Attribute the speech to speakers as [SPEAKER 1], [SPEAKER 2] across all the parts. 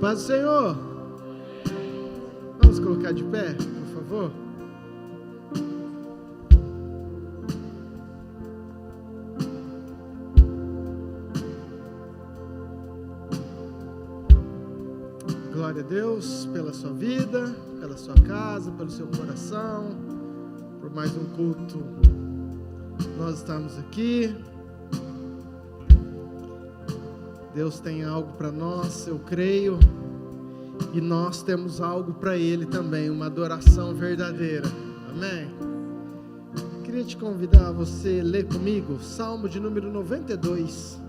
[SPEAKER 1] Paz do Senhor. Vamos colocar de pé, por favor. Glória a Deus pela sua vida, pela sua casa, pelo seu coração, por mais um culto. Nós estamos aqui. Deus tem algo para nós, eu creio, e nós temos algo para Ele também, uma adoração verdadeira. Amém? Queria te convidar a você ler comigo Salmo de número 92.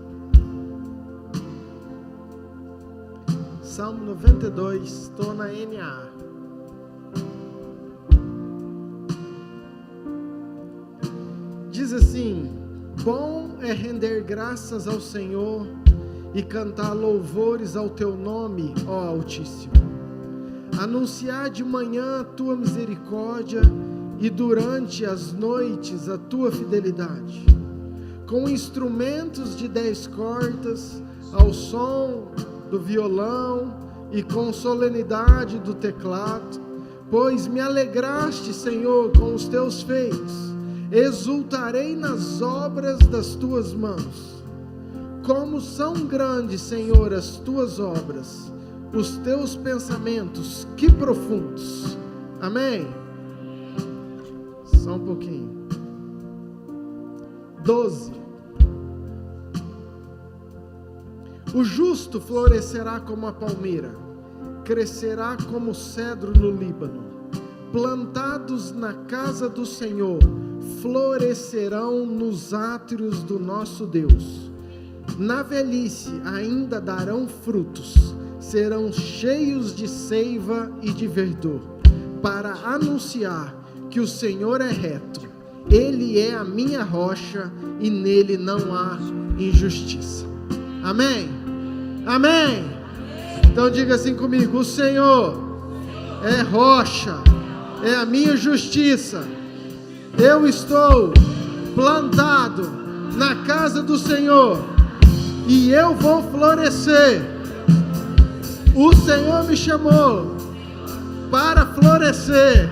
[SPEAKER 1] Salmo 92, estou na NA. Diz assim: bom é render graças ao Senhor e cantar louvores ao teu nome, ó Altíssimo. Anunciar de manhã a tua misericórdia e durante as noites a tua fidelidade. Com instrumentos de 10 cordas, ao som do violão e com solenidade do teclado, pois me alegraste, Senhor, com os teus feitos. Exultarei nas obras das tuas mãos. Como são grandes, Senhor, as tuas obras, os teus pensamentos, que profundos. Amém? Só um pouquinho. 12. O justo florescerá como a palmeira, crescerá como o cedro no Líbano. Plantados na casa do Senhor, florescerão nos átrios do nosso Deus. Na velhice ainda darão frutos, serão cheios de seiva e de verdor, para anunciar que o Senhor é reto, Ele é a minha rocha e nele não há injustiça. Amém? Amém? Então diga assim comigo: o Senhor é rocha, é a minha justiça. Eu estou plantado na casa do Senhor e eu vou florescer. O Senhor me chamou para florescer,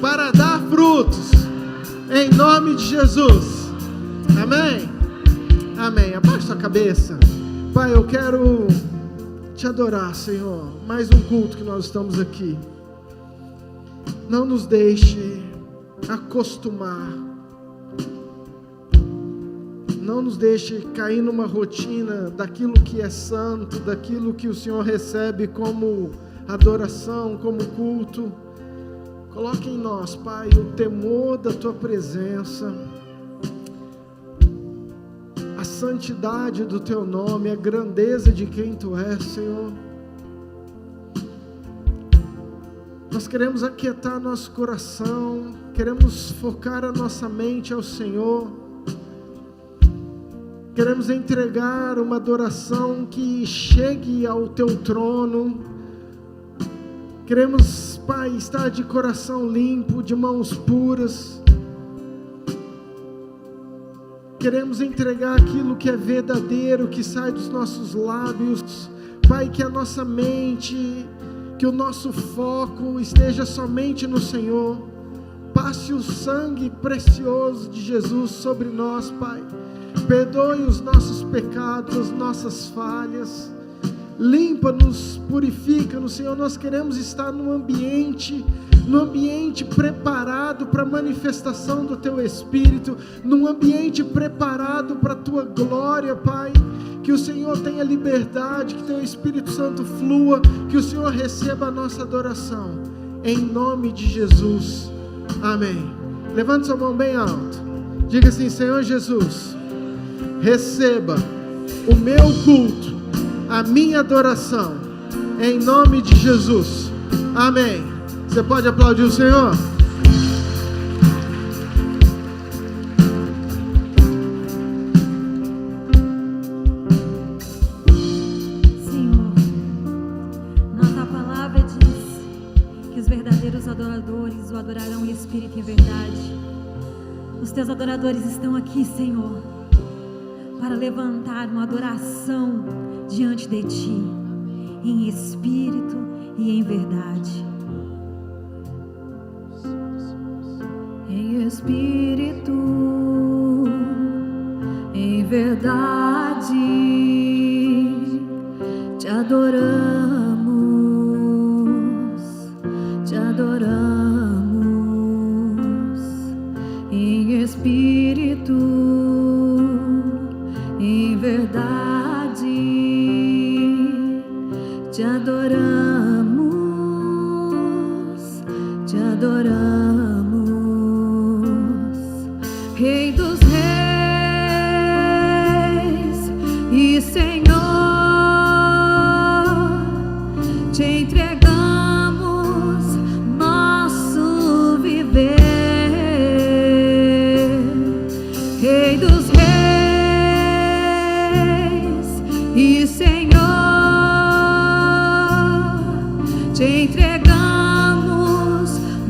[SPEAKER 1] para dar frutos, em nome de Jesus. Amém? Amém. Abaixa a cabeça. Pai, eu quero te adorar, Senhor. Mais um culto que nós estamos aqui. Não nos deixe acostumar. Não nos deixe cair numa rotina daquilo que é santo, daquilo que o Senhor recebe como adoração, como culto. Coloque em nós, Pai, o temor da Tua presença, a santidade do Teu nome, a grandeza de quem Tu és, Senhor. Nós queremos aquietar nosso coração, queremos focar a nossa mente ao Senhor. Queremos entregar uma adoração que chegue ao Teu trono. Queremos, Pai, estar de coração limpo, de mãos puras. Queremos entregar aquilo que é verdadeiro, que sai dos nossos lábios. Pai, que a nossa mente, que o nosso foco esteja somente no Senhor. Passe o sangue precioso de Jesus sobre nós, Pai. Perdoe os nossos pecados, as nossas falhas. Limpa-nos, purifica-nos, Senhor. Nós queremos estar num ambiente preparado para a manifestação do Teu Espírito, num ambiente preparado para a Tua glória, Pai. Que o Senhor tenha liberdade, que Teu Espírito Santo flua, que o Senhor receba a nossa adoração, em nome de Jesus, amém. Levante sua mão bem alto, diga assim: Senhor Jesus, receba o meu culto, a minha adoração, em nome de Jesus, amém. Você pode aplaudir o Senhor?
[SPEAKER 2] Senhor, nossa palavra diz que os verdadeiros adoradores o adorarão em espírito e em verdade. Os Teus adoradores estão aqui, Senhor, para levantar uma adoração diante de Ti. em espírito e em verdade.
[SPEAKER 3] Em espírito, em verdade, te adoramos, te adoramos. Em espírito, em verdade, te adoramos, te adoramos. Rei dos reis e Senhor, te entregamos nosso viver. Rei dos reis e Senhor, te entregamos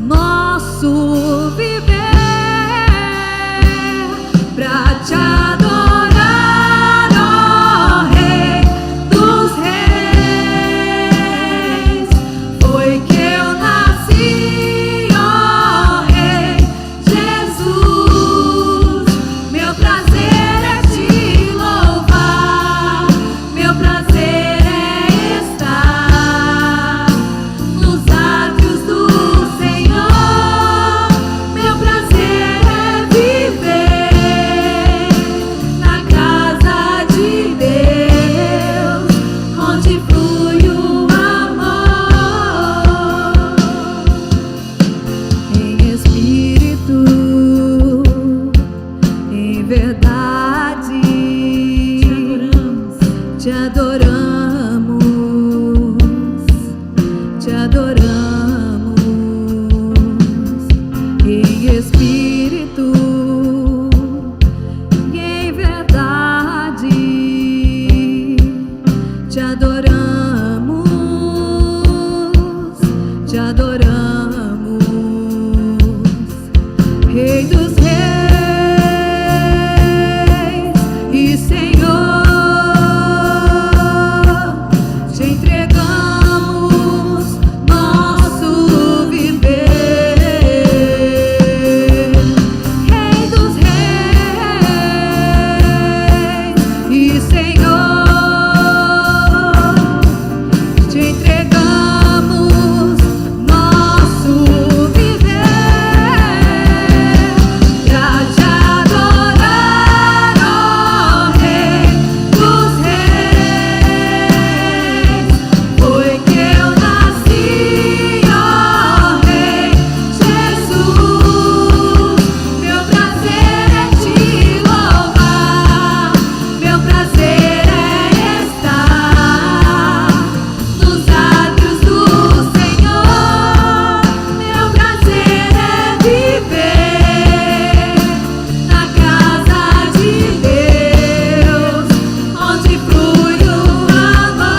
[SPEAKER 3] nosso viver. Pra te adorar, ó Rei dos reis, foi que eu nasci, ó Rei Jesus. Meu prazer é te louvar, meu prazer é estar nos átrios do Senhor. Meu prazer é viver na casa de Deus, onde flui o amor. Em espírito, em verdade, te adoramos, te adoramos. Em espírito e em verdade, te adoramos, te adoramos. Rei dos reis e Senhor, te entregamos nosso viver. Rei dos reis e Senhor, te entregamos nosso viver. Pra te adorar, ó Rei dos reis, foi que eu nasci, ó Rei Jesus. Meu prazer é te louvar, meu prazer é estar nos átrios do Senhor. Meu prazer é viver na casa de Deus, onde flui o amor.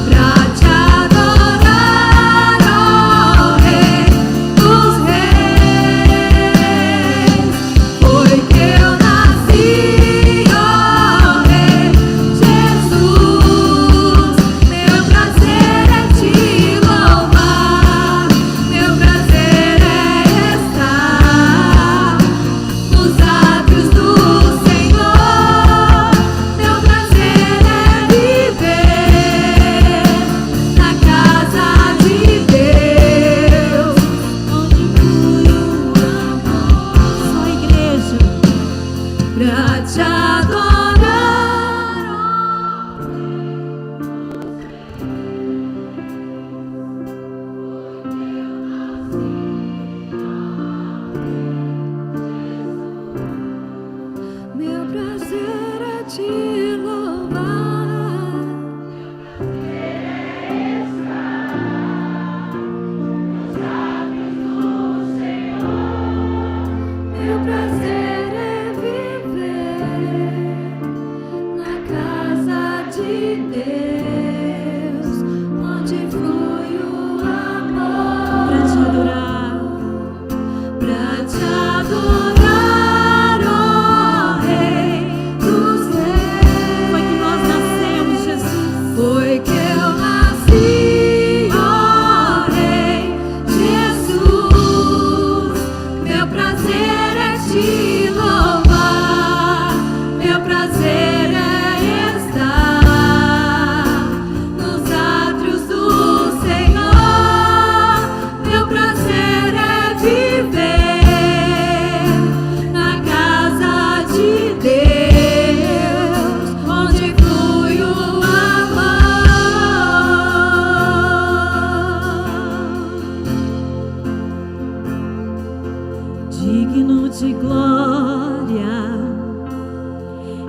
[SPEAKER 3] Pra te adorar, ó Rei dos reis, foi que eu nasci, ó Rei Jesus. Meu prazer é te louvar, meu prazer é estar nos átrios do Senhor. Meu prazer é viver na casa de Deus, onde flui o amor.
[SPEAKER 2] Só igreja.
[SPEAKER 3] Pra te adorar, meu prazer é te louvar. Meu prazer é viver na casa de Deus, onde flui o amor.
[SPEAKER 2] Pra te adorar,
[SPEAKER 3] Pra te adorar, ó Rei dos reis.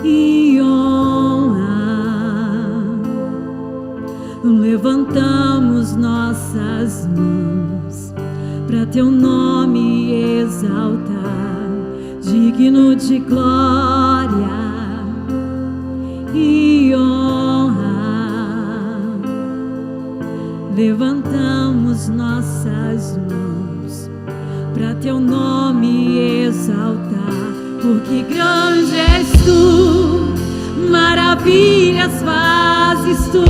[SPEAKER 2] e honra. Levantamos nossas mãos para teu nome exaltar, digno de glória e honra. Levantamos nossas mãos para teu nome exaltar, porque grande és tu, maravilhas fazes tu,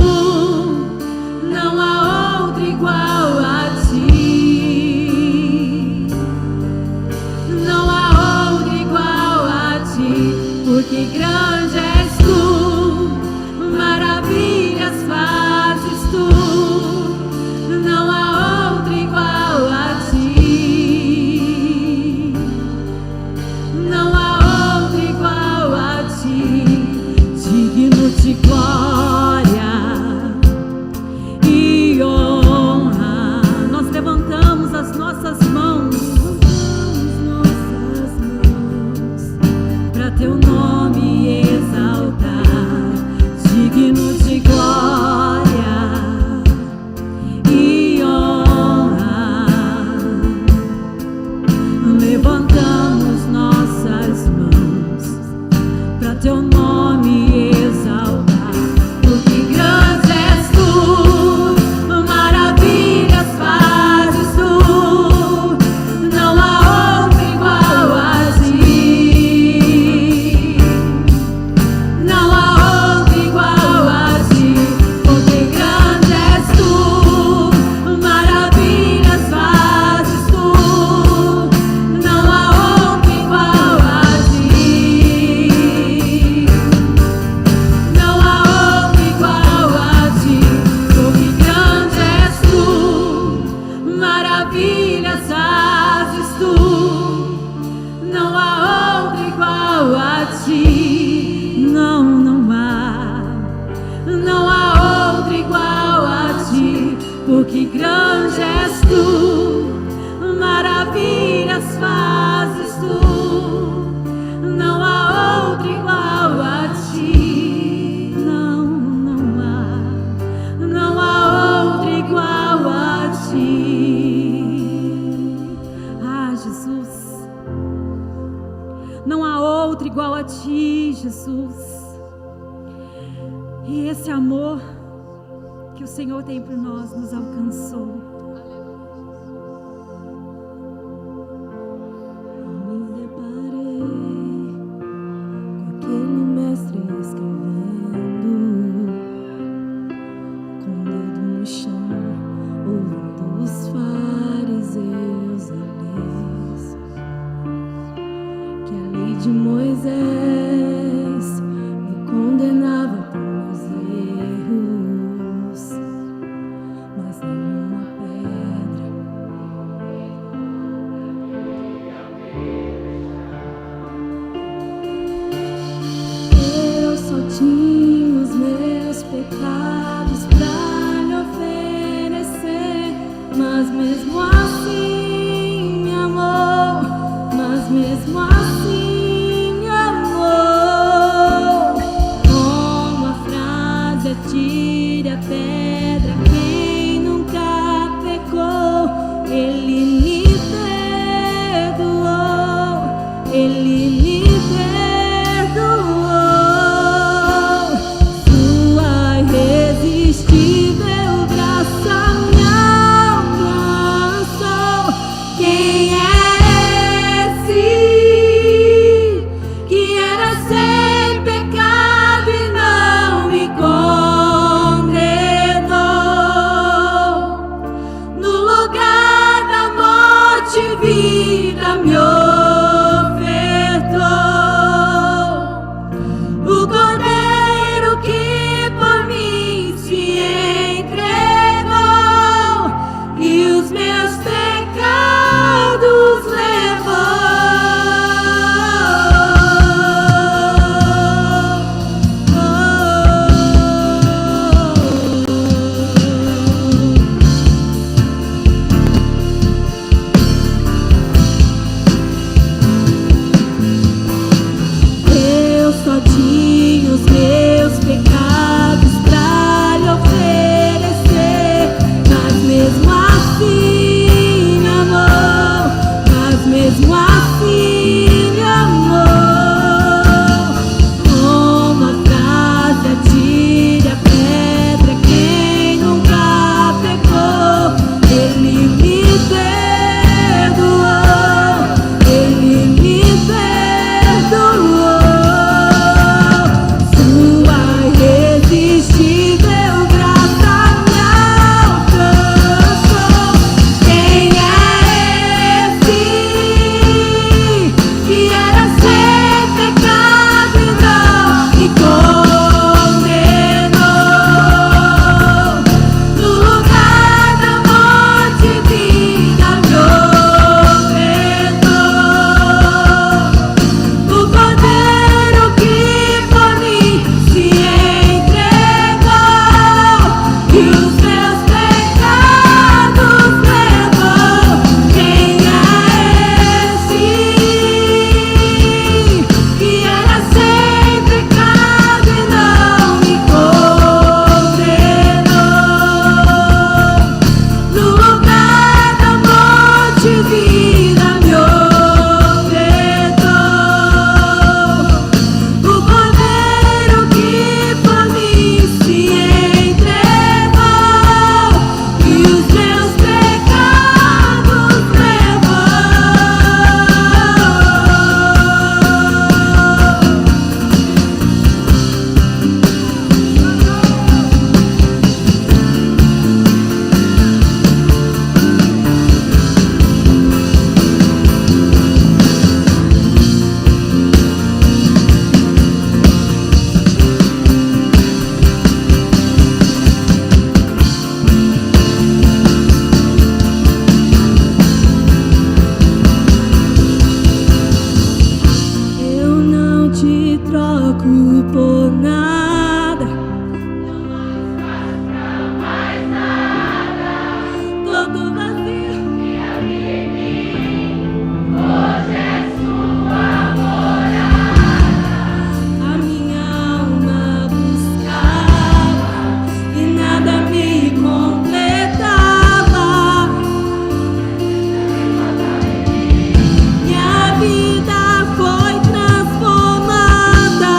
[SPEAKER 2] não há outro igual a ti, não há outro igual a ti, porque grande és tu, maravilhas fazes tu, não há outro igual a ti, não há outro igual a ti, digno de glória e honra. Nós levantamos as nossas mãos para teu nome exaltar, digno de glória e honra. Levantamos nossas mãos para teu nome exaltar, porque grande és tu, maravilhas fazes tu, não há outro igual a ti, não há outro igual a ti, porque grande és tu, maravilhas fazes tu, não há outro igual a ti, não há outro igual a ti, porque grande és tu, maravilhas fazes tu, não há outro igual a ti, não há outro igual a ti, porque grande és tu, maravilhas fazes tu, não há outro igual a ti, não há outro igual a ti. Ah, Jesus, não há outro igual a ti, Jesus. E esse amor que o Senhor tem por nós nos alcançou. Eu me deparei com aquele mestre escrevendo, com o dedo no chão, ouvindo os fariseus a leis, que a lei de Moisés me condenava por meus erros, mas nenhuma pedra
[SPEAKER 3] por nada. Todo vazio que havia em mim, hoje é sua morada. A minha alma buscava e nada me completava. Minha vida foi transformada.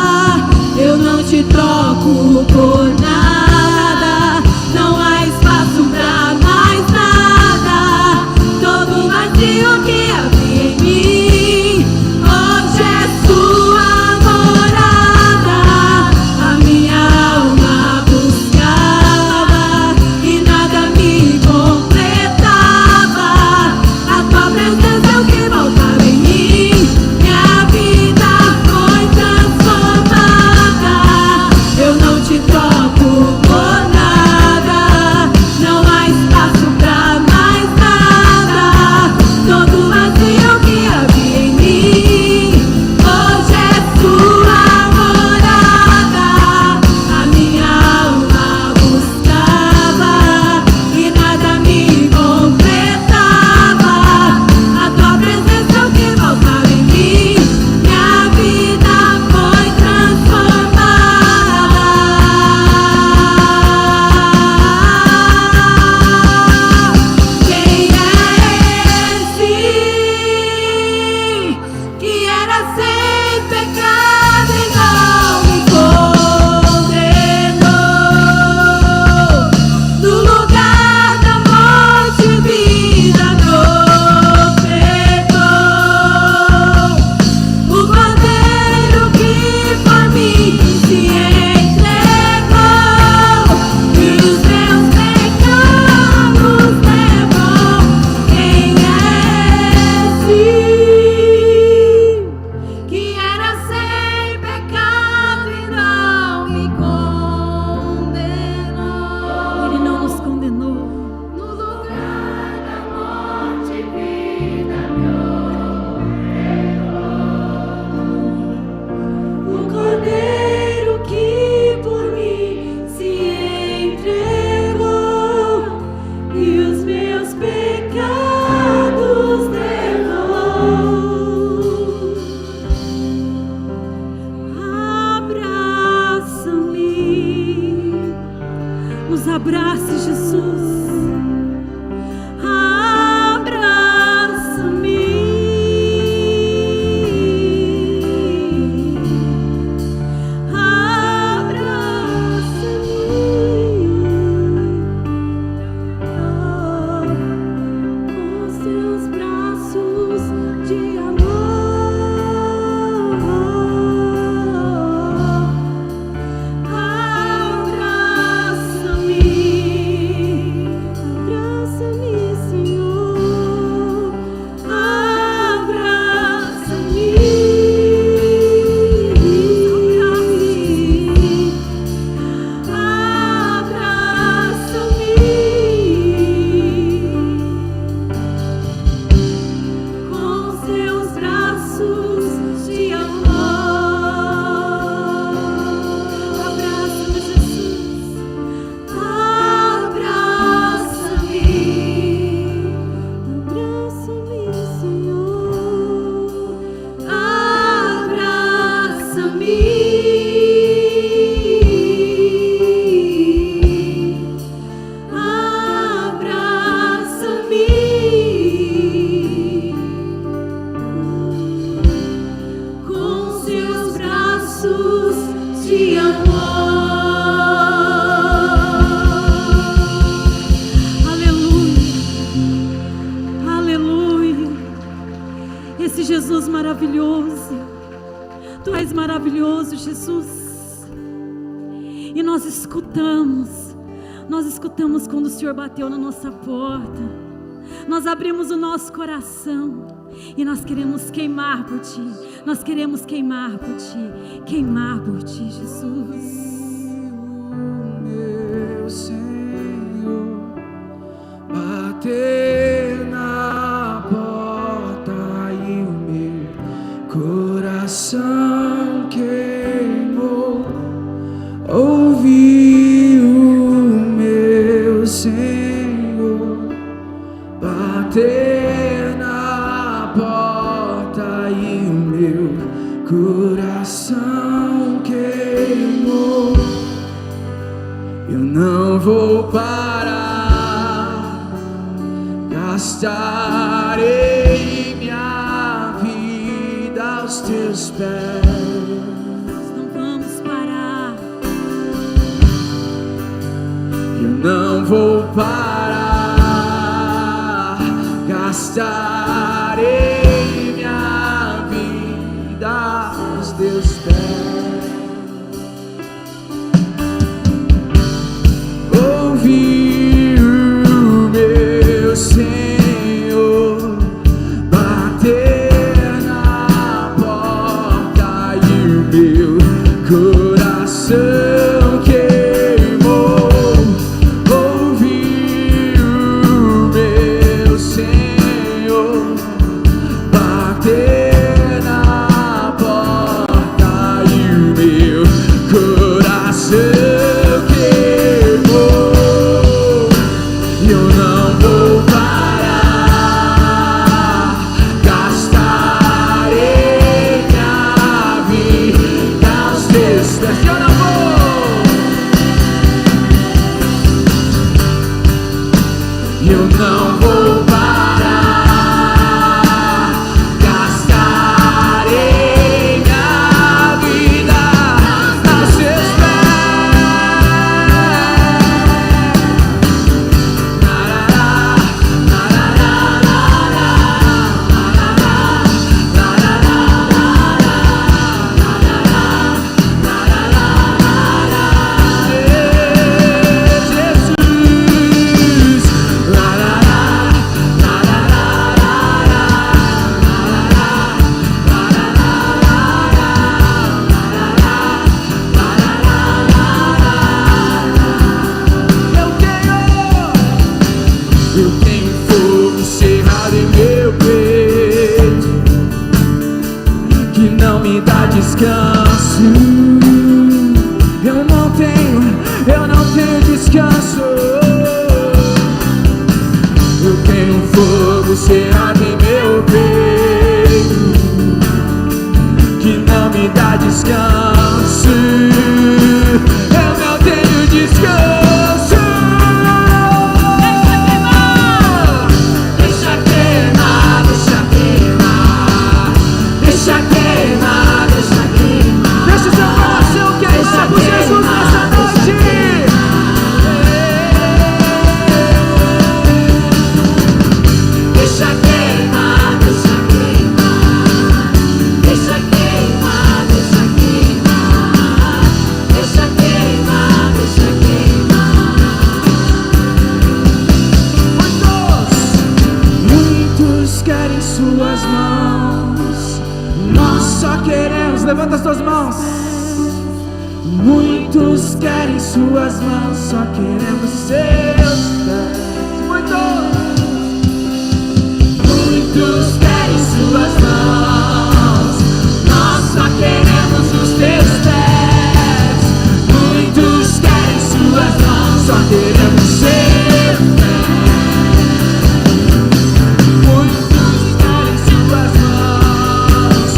[SPEAKER 3] Eu não te troco por nada. Não há espaço pra mais nada. Todo vazio que havia em mim, hoje é sua morada. A minha alma buscava e nada me completava. A tua presença é o que faltava em mim. Minha vida foi transformada. Eu não te troco por nada. Não há espaço pra mais nada. Todo vazio que havia em mim, hoje é sua morada. A minha alma buscava e nada me completava. A tua presença é o que faltava em mim. Minha vida foi transformada. Quem é esse que era sem pecado e não me condenou? No lugar da morte, vida ofertou. O Cordeiro que por mim se entregou e os meus pecados levou. Quem é esse que era sem pecado e não me condenou?
[SPEAKER 2] Ele não nos condenou.
[SPEAKER 3] No lugar da morte, vida me ofertou. O Cordeiro que por mim se entregou e os meus pecados levou. Abraça-me, nos abrace, Jesus. Com seus braços de amor, abraça-me, Senhor, abraça-me, com seus braços de amor. Abraça-me, Jesus. Abraça-me. Abraça-me, Senhor. Abraça-me. Com seus braços de amor.
[SPEAKER 2] Aleluia. Aleluia. Esse Jesus maravilhoso. Tu és maravilhoso, Jesus. E nós escutamos quando o Senhor bateu na nossa porta. Nós abrimos o nosso coração e nós queremos queimar por Ti. Nós queremos queimar por Ti. Queimar por Ti, Jesus.
[SPEAKER 4] Meu Senhor, bater na porta e o meu coração queimou. queimou. Eu não vou parar, gastarei minha vida aos teus pés.
[SPEAKER 2] Nós não vamos parar.
[SPEAKER 4] Eu não vou parar, gastarei minha vida aos teus pés. Ouvir o meu Senhor bater na porta e o meu coração queimou. Ouvir o meu Senhor bater na porta e o meu coração descanso. Eu não tenho descanso. Eu tenho fogo cerrado em meu peito que não me dá descanso. Eu não tenho descanso. Deixa queimar, deixa queimar, deixa queimar, deixa queimar. Deixa o seu coração queimar por Jesus nessa noite. Deixa queimar, deixa queimar, deixa queimar, deixa queimar, deixa queimar, deixa queimar. Muitos querem suas mãos, nós só queremos, levanta as tuas mãos. Muitos querem suas mãos, só queremos seus pés. Muitos querem suas mãos, nós só queremos os teus pés. Muitos querem suas mãos, só queremos seus pés. Muitos querem suas mãos,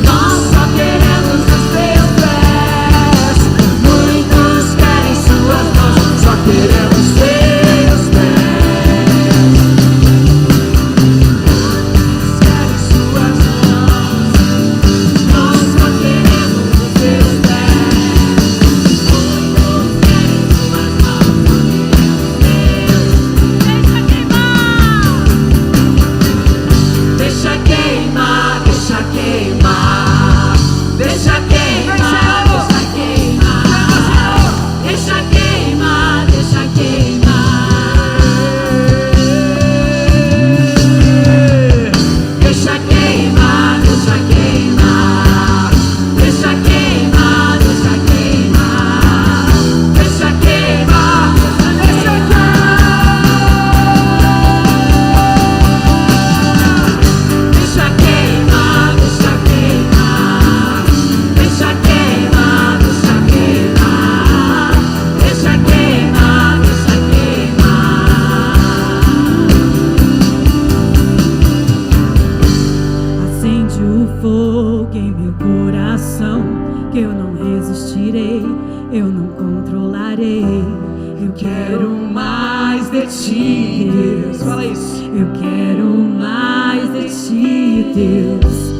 [SPEAKER 4] nós só queremos os teus pés. Muitos querem suas mãos, só queremos teus pés. Querem suas mãos, nós só queremos os teus pés.
[SPEAKER 2] resistirei, eu não controlarei. Eu quero mais de ti, Deus.
[SPEAKER 4] Fala isso.
[SPEAKER 2] Eu quero mais de ti, Deus.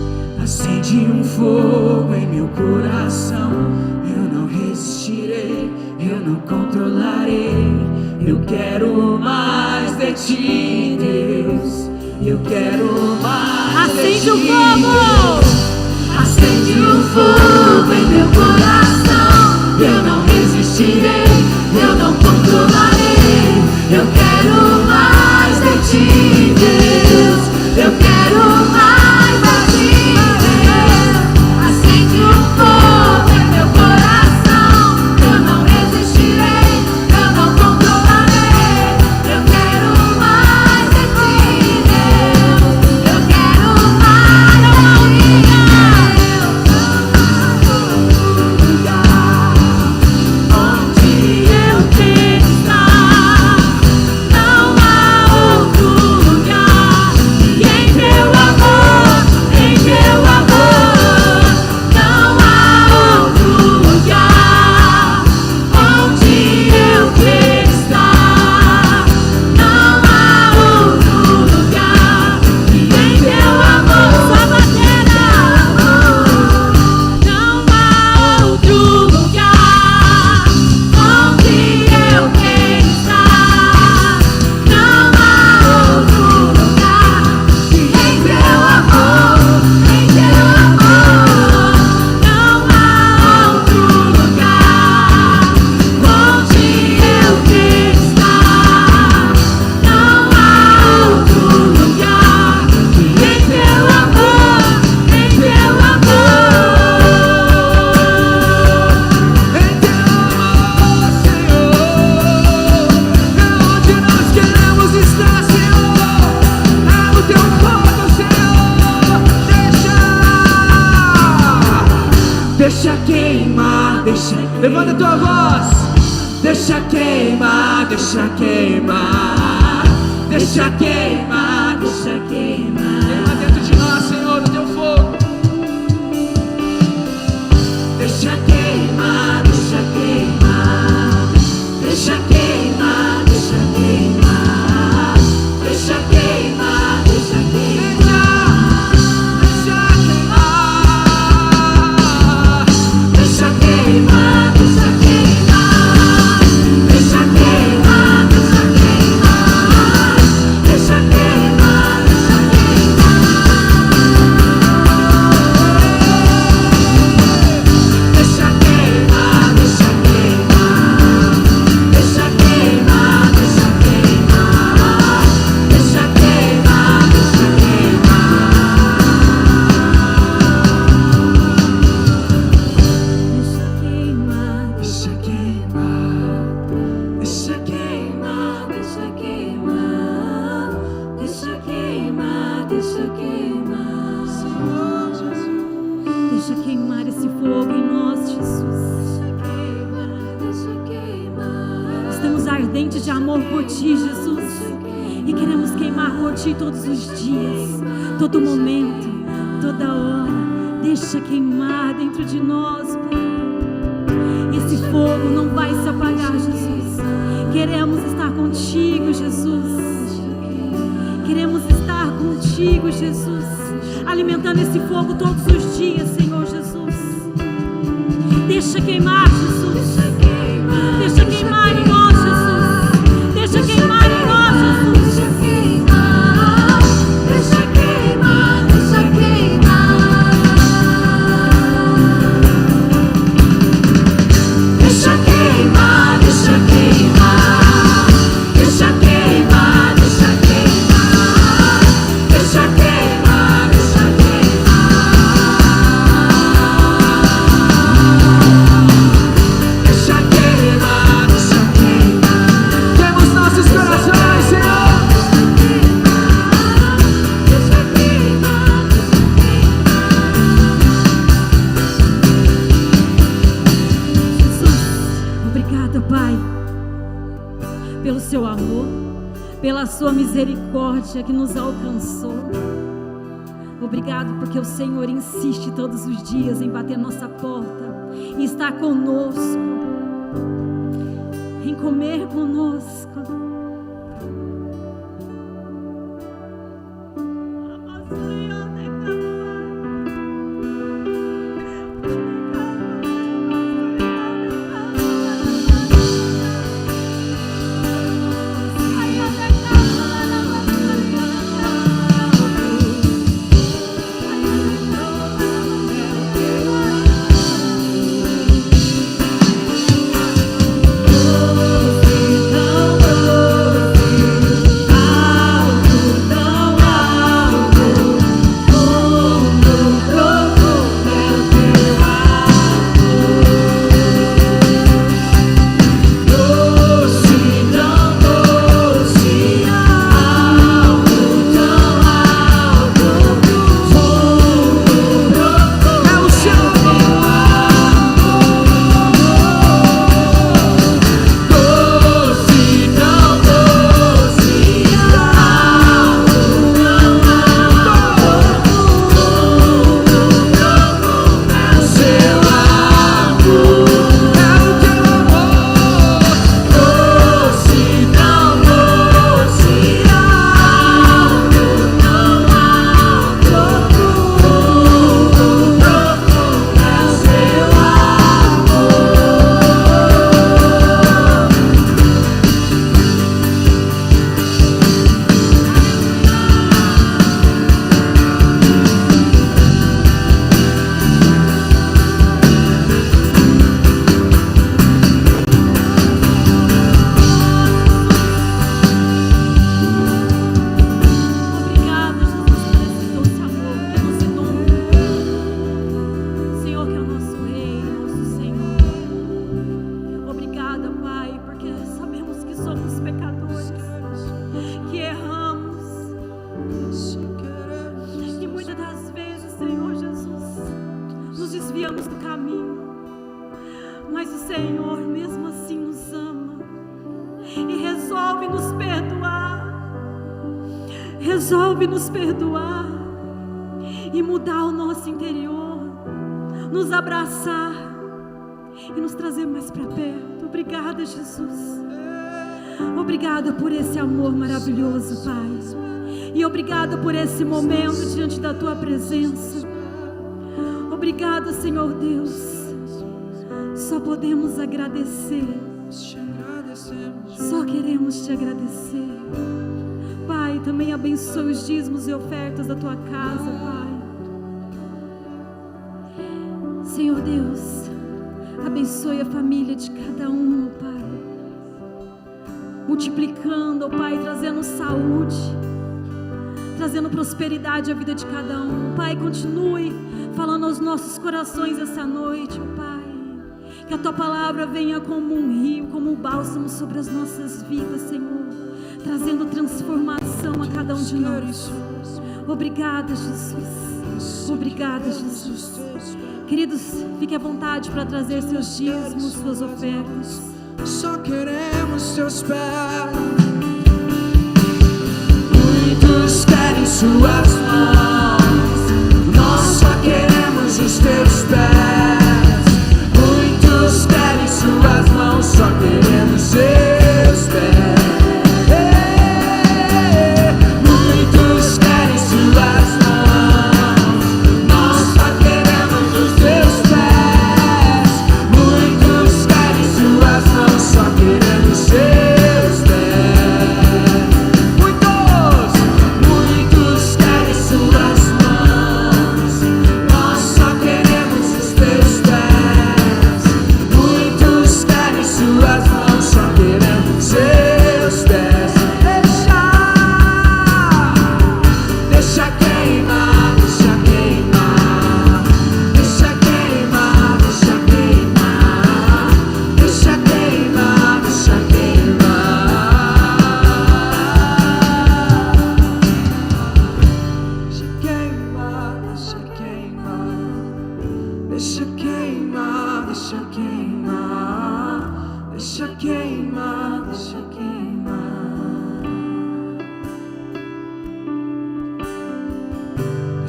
[SPEAKER 4] Acende um fogo em meu coração. Eu não resistirei, eu não controlarei. Eu quero mais de ti, Deus. Eu quero mais de ti.
[SPEAKER 2] Acende o fogo!
[SPEAKER 3] Acende um fogo em meu coração. Eu não resistirei, eu não controlarei. Eu quero mais de ti, Deus. Eu quero mais de ti, Deus. Acende um fogo em meu coração. Eu não resistirei, eu não controlarei. Eu quero mais de ti, Deus. Eu quero mais de ti, onde eu quero estar. Não há outro lugar. E em teu amor, não há outro lugar. Onde eu quero estar. Não há outro lugar. E em teu amor, sua bandeira. Não há outro lugar. Onde eu quero estar. Não há outro lugar. E em teu amor, não há outro lugar. Onde eu quero estar. Não há outro lugar. E em teu amor,
[SPEAKER 4] Senhor, é onde nós queremos estar, Senhor. É no teu fogo, Senhor. Deixa queimar, deixa. Levanta a tua voz. Deixa queimar, deixa queimar. Deixa queimar, deixa queimar. Queima dentro de nós, Senhor, no teu fogo. Deixa queimar, deixa queimar. Deixa queimar, deixa queimar. Deixa queimar, deixa queimar. Deixa queimar. Deixa queimar, deixa queimar. Deixa queimar, deixa queimar. Deixa queimar, deixa queimar. Deixa queimar, deixa queimar. Deixa queimar, deixa queimar. Deixa queimar, deixa
[SPEAKER 2] Deixa queimar.
[SPEAKER 4] Deixa queimar, deixa queimar. Deixa queimar, deixa queimar. Senhor Jesus.
[SPEAKER 2] Deixa queimar esse fogo em nós, Jesus.
[SPEAKER 4] Deixa queimar.
[SPEAKER 2] Estamos ardentes de amor por ti, Jesus. E queremos queimar por ti todos os dias, todo momento, toda hora. Deixa queimar dentro de nós, Pai. Esse fogo não vai se apagar, Jesus. Queremos estar contigo, Jesus. Queremos estar contigo, Jesus. Alimentando esse fogo todos os dias, Senhor Jesus. Deixa queimar, Jesus. Deixa queimar em nós, Jesus. Deixa queimar em nós, Jesus.
[SPEAKER 3] Deixa queimar, deixa queimar, deixa queimar. Deixa queimar, deixa queimar. Deixa queimar, deixa queimar. Deixa queimar, deixa queimar. Deixa queimar, deixa queimar.
[SPEAKER 4] Queima os nossos corações, Senhor.
[SPEAKER 3] Deixa queimar, deixa
[SPEAKER 2] Jesus, obrigada, Pai, pelo seu amor, pela sua misericórdia que nos alcançou. Obrigado porque o Senhor insiste todos os dias em bater nossa porta em estar conosco, em comer conosco. Resolve nos perdoar e mudar o nosso interior, nos abraçar e nos trazer mais para perto. Obrigada, Jesus. Obrigada por esse amor maravilhoso, Pai. E obrigada por esse momento diante da Tua presença. Obrigada, Senhor Deus. Só podemos agradecer. Só queremos Te agradecer. Pai, também abençoe os dízimos e ofertas da Tua casa, Pai. Senhor Deus, abençoe a família de cada um, Pai. Multiplicando, Pai, trazendo saúde, trazendo prosperidade à vida de cada um. Pai, continue falando aos nossos corações essa noite, Pai. Que a Tua palavra venha como um rio, como um bálsamo sobre as nossas vidas, Senhor, trazendo transformação a cada um de nós. Obrigada, Jesus. Obrigada, Jesus. Queridos, fique à vontade para trazer seus dízimos, suas ofertas.
[SPEAKER 4] Só queremos Teus pés. Muitos querem Suas mãos. Nós só queremos os Teus pés. Muitos querem Suas mãos. Só queremos Seus pés.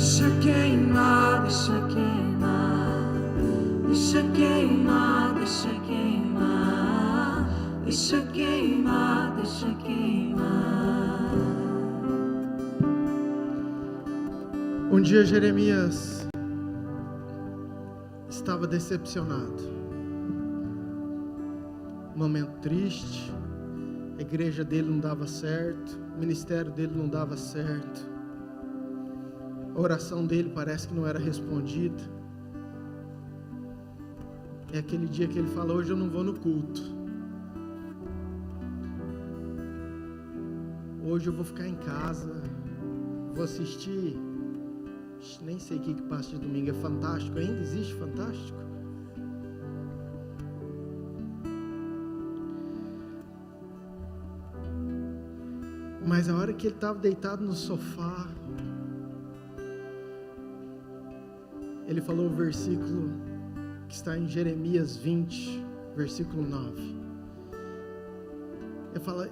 [SPEAKER 4] Deixa queimar, deixa queimar, deixa queimar.
[SPEAKER 3] deixa queimar.
[SPEAKER 1] Um dia Jeremias estava decepcionado. Momento triste, a igreja dele não dava certo, o ministério dele não dava certo, a oração dele parece que não era respondida. É aquele dia que ele fala: hoje eu não vou no culto, hoje eu vou ficar em casa, vou assistir, nem sei o que passa de domingo, é Fantástico, ainda existe Fantástico? Mas a hora que ele estava deitado no sofá, ele falou o versículo que está em Jeremias 20, versículo 9. Ele fala: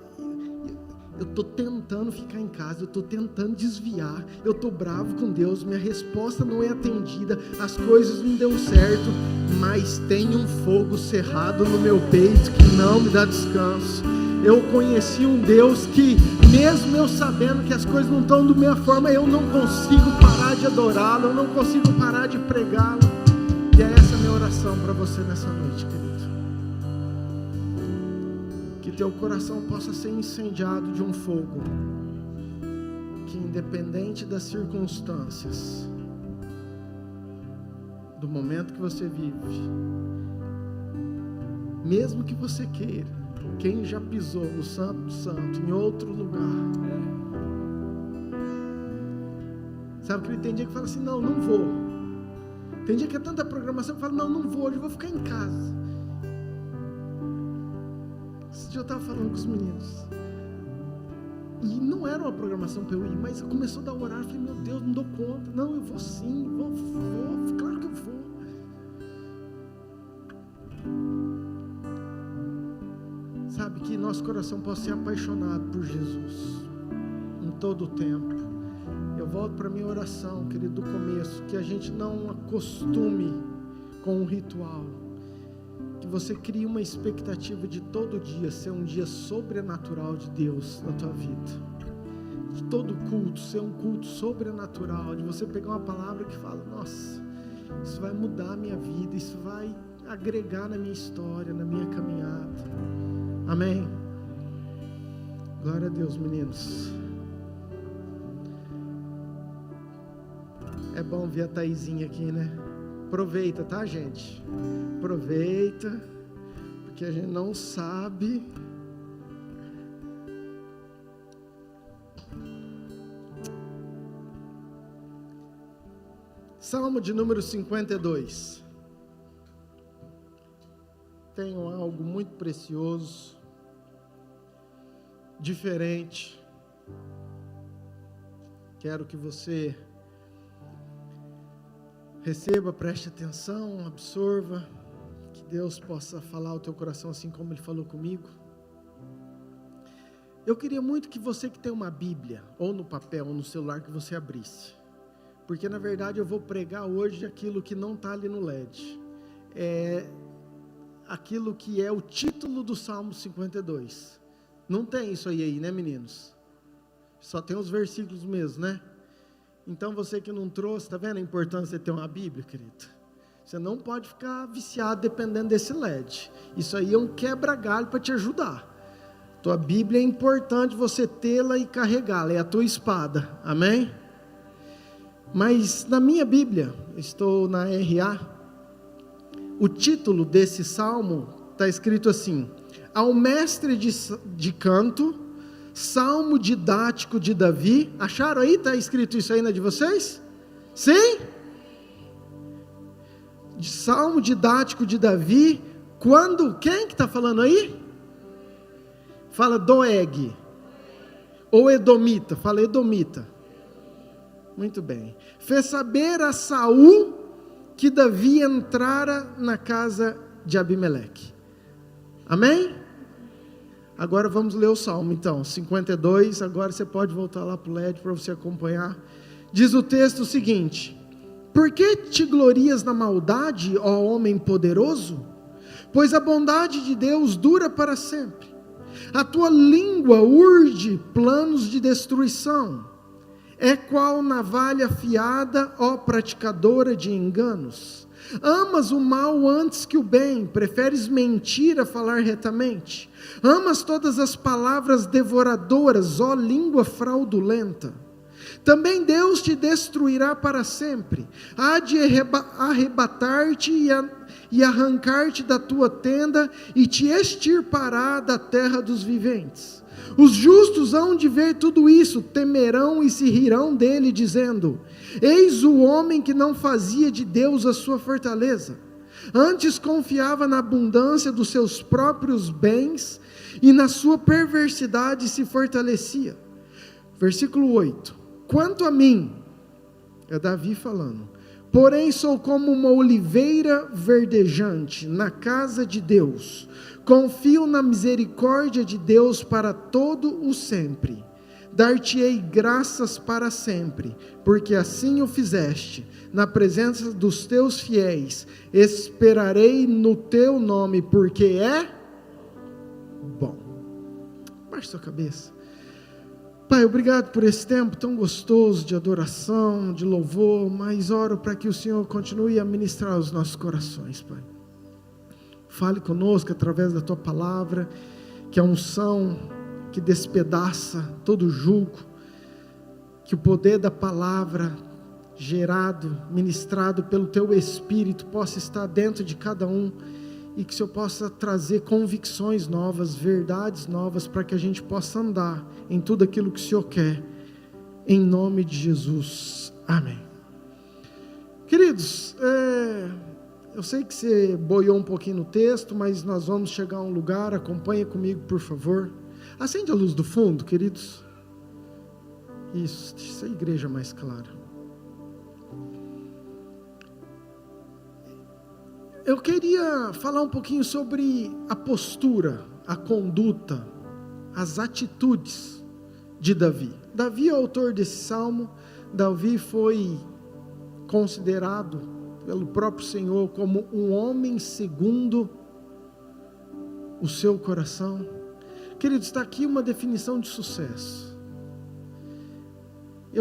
[SPEAKER 1] eu estou tentando ficar em casa, eu estou tentando desviar, eu estou bravo com Deus, minha resposta não é atendida, as coisas não deu certo, mas tem um fogo cerrado no meu peito que não me dá descanso. Eu conheci um Deus que, mesmo eu sabendo que as coisas não estão da minha forma, eu não consigo parar de adorá-lo, eu não consigo parar de pregá-lo. E é essa a minha oração para você nessa noite, querido. Que teu coração possa ser incendiado de um fogo que, independente das circunstâncias, do momento que você vive, mesmo que você queira, quem já pisou no Santo do Santo, em outro lugar, sabe que tem dia que fala assim: não vou. Tem dia que é tanta programação que fala: não vou, hoje eu vou ficar em casa. Esse dia eu estava falando com os meninos, e não era uma programação para eu ir, mas começou a dar horário, eu falei: meu Deus, não dou conta. Não, eu vou sim, vou, claro que eu vou. Sabe, que nosso coração possa ser apaixonado por Jesus em todo o tempo. Eu volto para a minha oração, querido, do começo, que a gente não acostume com um ritual, que você crie uma expectativa de todo dia ser um dia sobrenatural de Deus na tua vida, de todo culto ser um culto sobrenatural, de você pegar uma palavra que fala: nossa, isso vai mudar a minha vida, isso vai agregar na minha história, na minha caminhada. Amém? Glória a Deus, meninos. É bom ver a Thaisinha aqui, né? Aproveita, tá, gente? Aproveita, porque a gente não sabe. Salmo de número 52. Tenho algo muito precioso, diferente. Quero que você receba, preste atenção, absorva, que Deus possa falar ao teu coração assim como Ele falou comigo. Eu queria muito que você que tem uma Bíblia, ou no papel, ou no celular, que você abrisse, porque na verdade eu vou pregar hoje aquilo que não está ali no LED, aquilo que é o título do Salmo 52, não tem isso aí, né, meninos? Só tem os versículos mesmo, né? Então você que não trouxe, está vendo a importância de ter uma Bíblia, querido? Você não pode ficar viciado dependendo desse LED, isso aí é um quebra-galho para te ajudar. Tua Bíblia é importante você tê-la e carregá-la, é a tua espada, amém? Mas na minha Bíblia, estou na RA, o título desse salmo está escrito assim: ao mestre de canto, salmo didático de Davi. Acharam aí? Está escrito isso aí na de vocês? Sim? Salmo didático de Davi, quando, quem que está falando aí? Fala Doeg, ou Edomita, fala Edomita. Muito bem. Fez saber a Saul que Davi entrara na casa de Abimeleque. Amém? Agora vamos ler o Salmo então, 52, agora você pode voltar lá para o LED para você acompanhar. Diz o texto o seguinte: por que te glorias na maldade, ó homem poderoso? Pois a bondade de Deus dura para sempre. A tua língua urde planos de destruição. É qual navalha afiada, ó praticadora de enganos. Amas o mal antes que o bem, preferes mentir a falar retamente. Amas todas as palavras devoradoras, ó língua fraudulenta. Também Deus te destruirá para sempre, há de arrebatar-te e arrancar-te da tua tenda, e te extirpará da terra dos viventes. Os justos hão de ver tudo isso, temerão e se rirão dele, dizendo: eis o homem que não fazia de Deus a sua fortaleza, antes confiava na abundância dos seus próprios bens, e na sua perversidade se fortalecia. Versículo 8. Quanto a mim, é Davi falando, porém sou como uma oliveira verdejante na casa de Deus, confio na misericórdia de Deus para todo o sempre, dar-te-ei graças para sempre, porque assim o fizeste, na presença dos teus fiéis, esperarei no teu nome, porque é bom. Baixe sua cabeça. Pai, obrigado por esse tempo tão gostoso de adoração, de louvor, mas oro para que o Senhor continue a ministrar os nossos corações, Pai. Fale conosco através da Tua palavra, que a unção que despedaça todo jugo, que o poder da palavra gerado, ministrado pelo Teu Espírito possa estar dentro de cada um, e que o Senhor possa trazer convicções novas, verdades novas, para que a gente possa andar em tudo aquilo que o Senhor quer, em nome de Jesus, amém. Queridos, eu sei que você boiou um pouquinho no texto, mas nós vamos chegar a um lugar, acompanha comigo por favor, acende a luz do fundo, queridos, isso, deixa a igreja mais clara. Eu queria falar um pouquinho sobre a postura, a conduta, as atitudes de Davi. Davi é o autor desse salmo. Davi foi considerado pelo próprio Senhor como um homem segundo o seu coração. Queridos, está aqui uma definição de sucesso.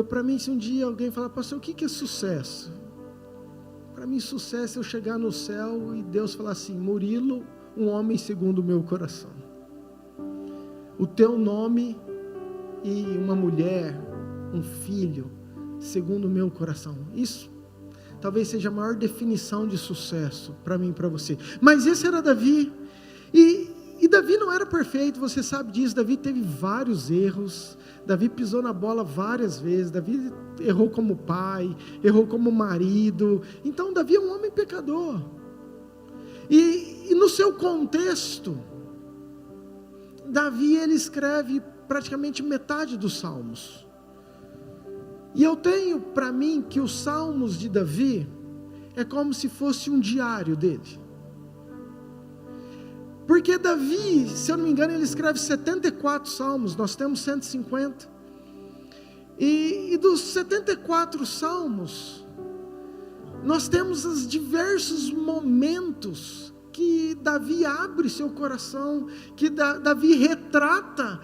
[SPEAKER 1] Para mim, se um dia alguém falar, pastor, o que é sucesso? Para mim, sucesso é eu chegar no céu e Deus falar assim: Murilo, um homem segundo o meu coração. O teu nome e uma mulher, um filho, segundo o meu coração. Isso talvez seja a maior definição de sucesso para mim e para você. Mas esse era Davi. E Davi não era perfeito, você sabe disso. Davi teve vários erros. Davi pisou na bola várias vezes. Davi errou como pai, errou como marido. Então Davi é um homem pecador. E no seu contexto, Davi ele escreve praticamente metade dos salmos. E eu tenho para mim que os salmos de Davi é como se fosse um diário dele. Porque Davi, se eu não me engano, ele escreve 74 salmos, nós temos 150. E dos 74 salmos, nós temos os diversos momentos que Davi abre seu coração, que Davi retrata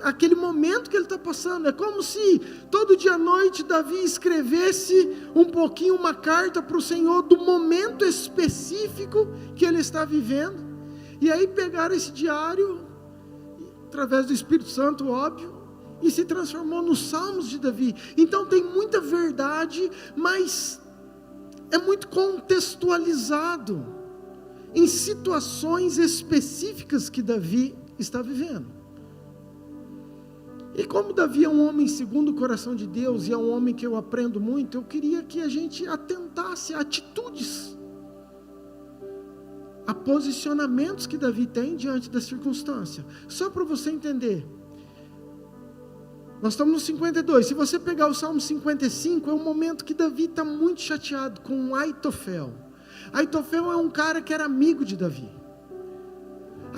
[SPEAKER 1] aquele momento que ele está passando. É como se todo dia à noite Davi escrevesse um pouquinho uma carta para o Senhor do momento específico que ele está vivendo. E aí pegaram esse diário, através do Espírito Santo, óbvio, e se transformou nos Salmos de Davi. Então tem muita verdade, mas é muito contextualizado em situações específicas que Davi está vivendo. E como Davi é um homem segundo o coração de Deus, e é um homem que eu aprendo muito, eu queria que a gente atentasse a atitudes, a posicionamentos que Davi tem diante da circunstância. Só para você entender, nós estamos no 52, se você pegar o Salmo 55, é um momento que Davi está muito chateado com Aitofel. Aitofel é um cara que era amigo de Davi.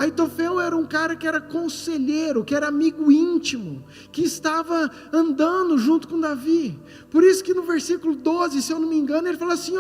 [SPEAKER 1] Aitofel era um cara que era conselheiro, que era amigo íntimo, que estava andando junto com Davi. Por isso que no versículo 12, se eu não me engano, ele fala assim,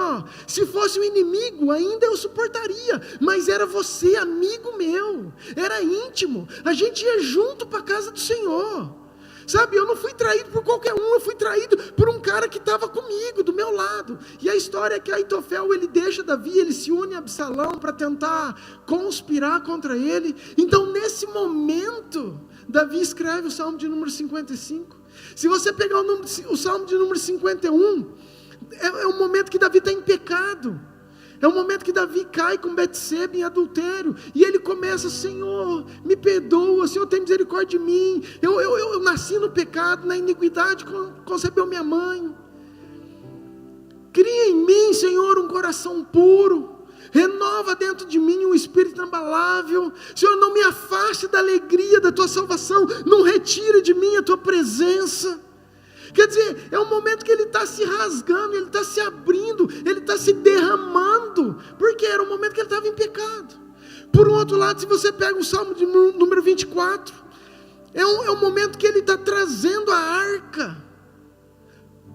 [SPEAKER 1] se fosse um inimigo, ainda eu suportaria, mas era você, amigo meu, era íntimo, a gente ia junto para a casa do Senhor. Sabe, eu não fui traído por qualquer um, eu fui traído por um cara que estava comigo, do meu lado. E a história é que Aitofel, ele deixa Davi, ele se une a Absalão para tentar conspirar contra ele. Então nesse momento, Davi escreve o Salmo de número 55. Se você pegar o Salmo de número 51, é um momento que Davi está em pecado. É o momento que Davi cai com Betseba em adultério, e ele começa, Senhor, me perdoa, Senhor, tem misericórdia de mim, eu nasci no pecado, na iniquidade concebeu minha mãe, cria em mim, Senhor, um coração puro, renova dentro de mim um espírito inabalável, Senhor, não me afaste da alegria da tua salvação, não retire de mim a tua presença. Quer dizer, é um momento que ele está se rasgando, ele está se abrindo, ele está se derramando, porque era um momento que ele estava em pecado. Por um outro lado, se você pega o Salmo de número 24, é um momento que ele está trazendo a arca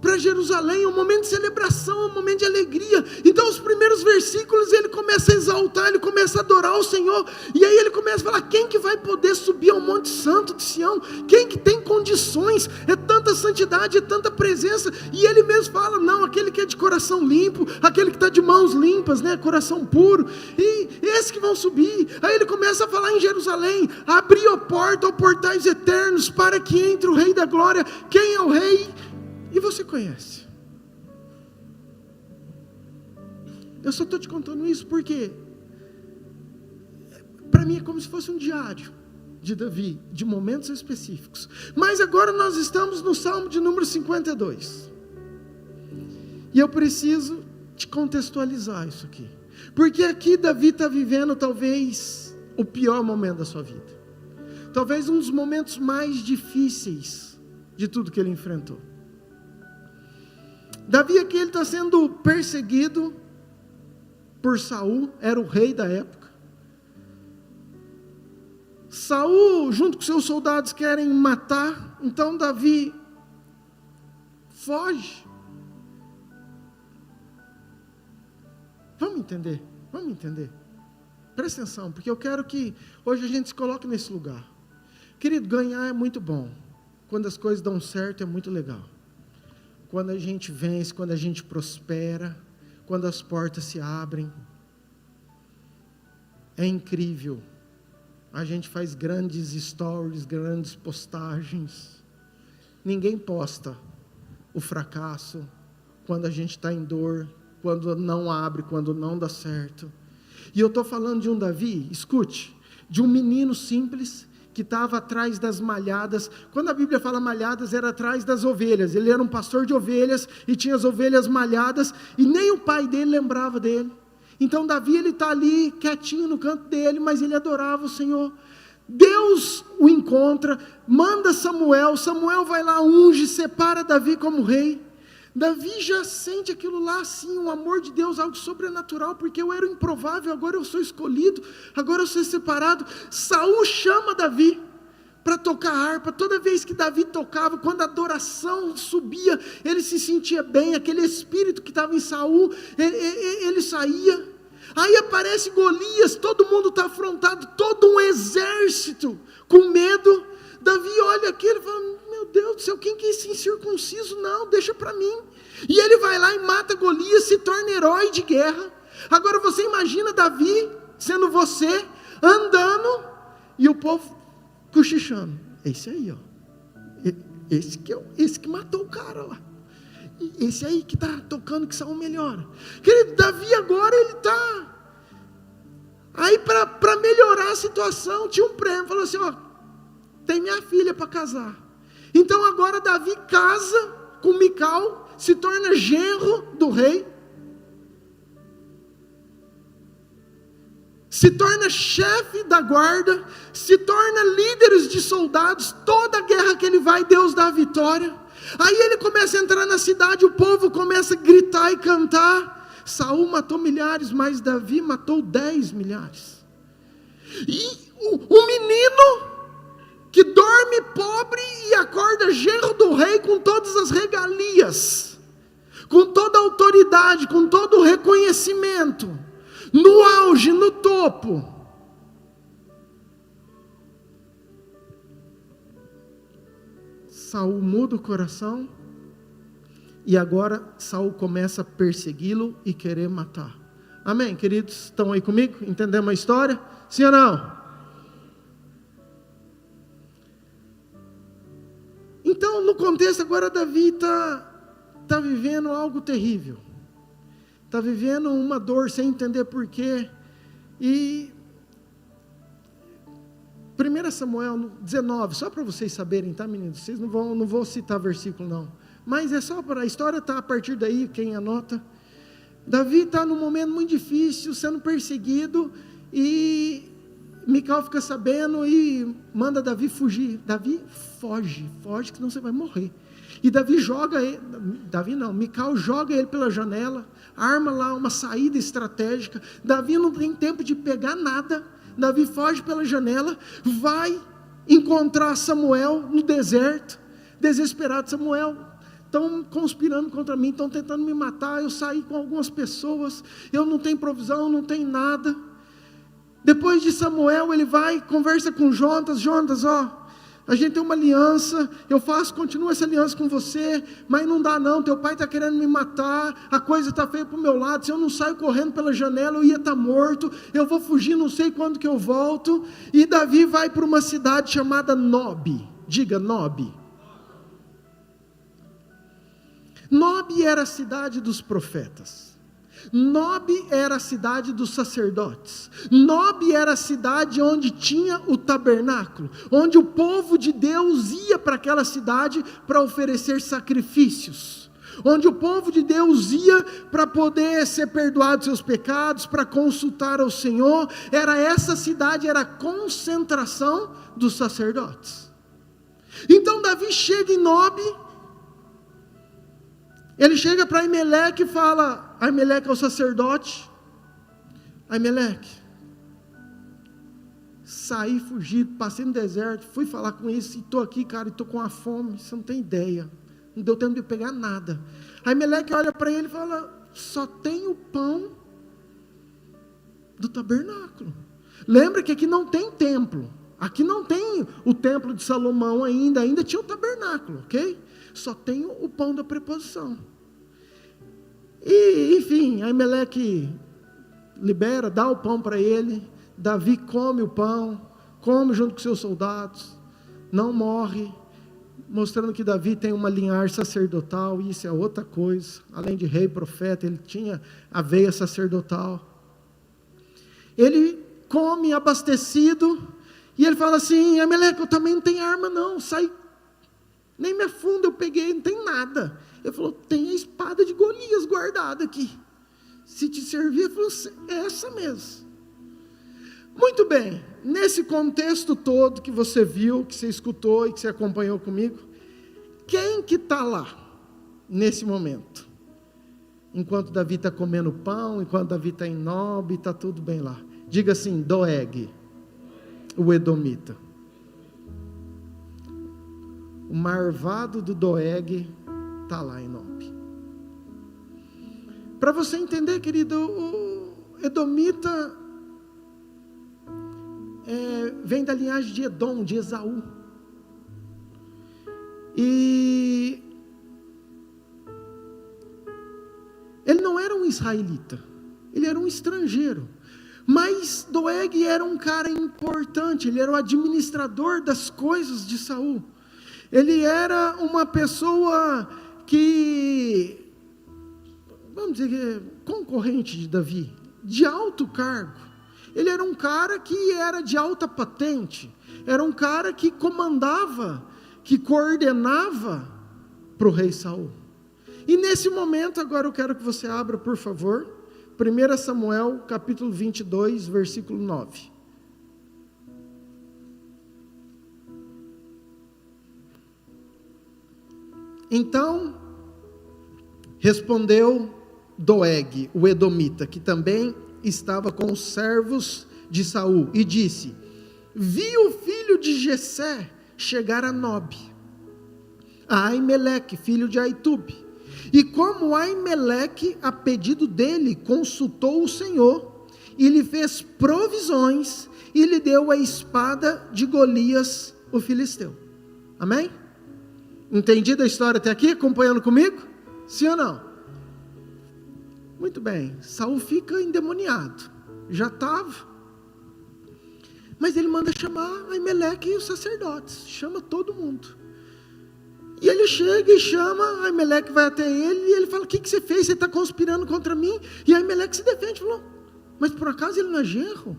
[SPEAKER 1] para Jerusalém, é um momento de celebração, é um momento de alegria. Então os primeiros versículos ele começa a exaltar, ele começa a adorar o Senhor, e aí ele começa a falar, quem que vai poder subir ao Monte Santo de Sião? Quem que tem condições? É tanta santidade, é tanta presença, e ele mesmo fala, não, aquele que é de coração limpo, aquele que está de mãos limpas, né, coração puro, e esses que vão subir. Aí ele começa a falar em Jerusalém, abrir a porta ou portais eternos, para que entre o Rei da Glória. Quem é o Rei? E você conhece? Eu só estou te contando isso porque para mim é como se fosse um diário de Davi, de momentos específicos. Mas agora nós estamos no Salmo de número 52. E eu preciso te contextualizar isso aqui. Porque aqui Davi está vivendo talvez o pior momento da sua vida. Talvez um dos momentos mais difíceis de tudo que ele enfrentou. Davi aqui ele está sendo perseguido por Saul, era o rei da época. Saul, junto com seus soldados, querem matar, então Davi foge. Vamos entender. Presta atenção, porque eu quero que hoje a gente se coloque nesse lugar. Querido, ganhar é muito bom. Quando as coisas dão certo é muito legal. Quando a gente vence, quando a gente prospera, quando as portas se abrem, é incrível. A gente faz grandes stories, grandes postagens. Ninguém posta o fracasso, quando a gente está em dor, quando não abre, quando não dá certo. E eu estou falando de um Davi, escute, de um menino simples, que estava atrás das malhadas. Quando a Bíblia fala malhadas, era atrás das ovelhas. Ele era um pastor de ovelhas e tinha as ovelhas malhadas, e nem o pai dele lembrava dele. Então Davi, ele está ali quietinho no canto dele, mas ele adorava o Senhor. Deus o encontra, manda Samuel vai lá, unge, separa Davi como rei. Davi já sente aquilo lá assim, o amor de Deus, algo sobrenatural, porque eu era improvável, agora eu sou escolhido, agora eu sou separado. Saul chama Davi para tocar harpa. Toda vez que Davi tocava, quando a adoração subia, ele se sentia bem, aquele espírito que estava em Saul, ele saía. Aí aparece Golias, todo mundo está afrontado, todo um exército com medo. Davi olha aquilo e fala, meu Deus do céu, quem que é esse incircunciso? Não, deixa para mim. E ele vai lá e mata Golias, se torna herói de guerra. Agora você imagina Davi, sendo você, andando, e o povo cochichando. Esse aí, ó. Esse que matou o cara lá. Esse aí que está tocando que Saul melhora. Querido, Davi agora ele está... Aí para melhorar a situação, tinha um prêmio, falou assim, ó, tem minha filha para casar. Então agora Davi casa com Mical, se torna genro do rei, se torna chefe da guarda, se torna líderes de soldados. Toda a guerra que ele vai, Deus dá a vitória. Aí ele começa a entrar na cidade, o povo começa a gritar e cantar. Saul matou milhares, mas Davi matou 10 milhares. E Golias, com toda a autoridade, com todo o reconhecimento, no auge, no topo. Saul muda o coração, e agora Saul começa a persegui-lo e querer matar. Amém, queridos? Estão aí comigo? Entendemos a história? Sim ou não? Então, no contexto agora, Davi está vivendo algo terrível. Está vivendo uma dor sem entender porquê. E 1 Samuel 19, só para vocês saberem, tá, meninos? Vocês não vou citar versículo não. Mas é só para a história tá a partir daí, quem anota. Davi está num momento muito difícil, sendo perseguido, e Mical fica sabendo e manda Davi fugir. Davi foge que senão você vai morrer. E Mical joga ele pela janela, arma lá uma saída estratégica. Davi não tem tempo de pegar nada. Davi foge pela janela, vai encontrar Samuel no deserto, desesperado. Samuel, estão conspirando contra mim, estão tentando me matar, eu saí com algumas pessoas, eu não tenho provisão, não tenho nada. Depois de Samuel, ele vai, conversa com Jonatas, a gente tem uma aliança, continuo essa aliança com você, mas não dá não, teu pai está querendo me matar, a coisa está feia para o meu lado, se eu não saio correndo pela janela, eu ia estar morto, eu vou fugir, não sei quando que eu volto. E Davi vai para uma cidade chamada Nob, diga Nob. Nob era a cidade dos profetas. Nob era a cidade dos sacerdotes. Nob era a cidade onde tinha o tabernáculo, onde o povo de Deus ia para aquela cidade para oferecer sacrifícios, onde o povo de Deus ia para poder ser perdoado dos seus pecados, para consultar ao Senhor. Essa cidade era a concentração dos sacerdotes. Então Davi chega em Nob. Ele chega para Aimeleque e fala, Aimeleque é o sacerdote, Aimeleque, saí fugido, passei no deserto, fui falar com isso, e estou aqui, cara, e estou com uma fome, você não tem ideia, não deu tempo de pegar nada. Aimeleque olha para ele e fala, só tem o pão do tabernáculo. Lembra que aqui não tem templo, aqui não tem o templo de Salomão ainda tinha o tabernáculo, ok? Só tem o pão da preposição. E, enfim, Aimeleque libera, dá o pão para ele. Davi come o pão, come junto com seus soldados, não morre, mostrando que Davi tem uma linhagem sacerdotal. E isso é outra coisa, além de rei, profeta, ele tinha a veia sacerdotal. Ele come abastecido, e ele fala assim, Aimeleque, eu também não tenho arma não, sai. Nem minha funda eu peguei, não tem nada. Ele falou, tem a espada de Golias guardada aqui. Se te servir, ele falou, é essa mesmo. Muito bem, nesse contexto todo que você viu, que você escutou e que você acompanhou comigo, quem que está lá, nesse momento? Enquanto Davi está comendo pão, enquanto Davi está em Nob, está tudo bem lá. Diga assim, Doeg, o Edomita. O marvado do Doeg está lá em Nob. Para você entender, querido, o Edomita vem da linhagem de Edom, de Esaú. E ele não era um israelita, ele era um estrangeiro. Mas Doeg era um cara importante, ele era o administrador das coisas de Saul. Ele era uma pessoa que, vamos dizer, concorrente de Davi, de alto cargo. Ele era um cara que era de alta patente, era um cara que comandava, que coordenava para o rei Saul. E nesse momento, agora eu quero que você abra, por favor, 1 Samuel, capítulo 22, versículo 9. Então, respondeu Doeg, o Edomita, que também estava com os servos de Saul, e disse, vi o filho de Jessé chegar a Nob, a Aimeleque, filho de Aitube, E como Aimeleque, a pedido dele, consultou o Senhor, e lhe fez provisões, e lhe deu a espada de Golias, o filisteu. Amém? Entendido a história até aqui? Acompanhando comigo? Sim ou não? Muito bem. Saul fica endemoniado. Já estava. Mas ele manda chamar Aimeleque e os sacerdotes. Chama todo mundo. E ele chega e chama, Aimeleque vai até ele, e ele fala: o que você fez? Você está conspirando contra mim? E Aimeleque se defende, falou: mas por acaso ele não é genro?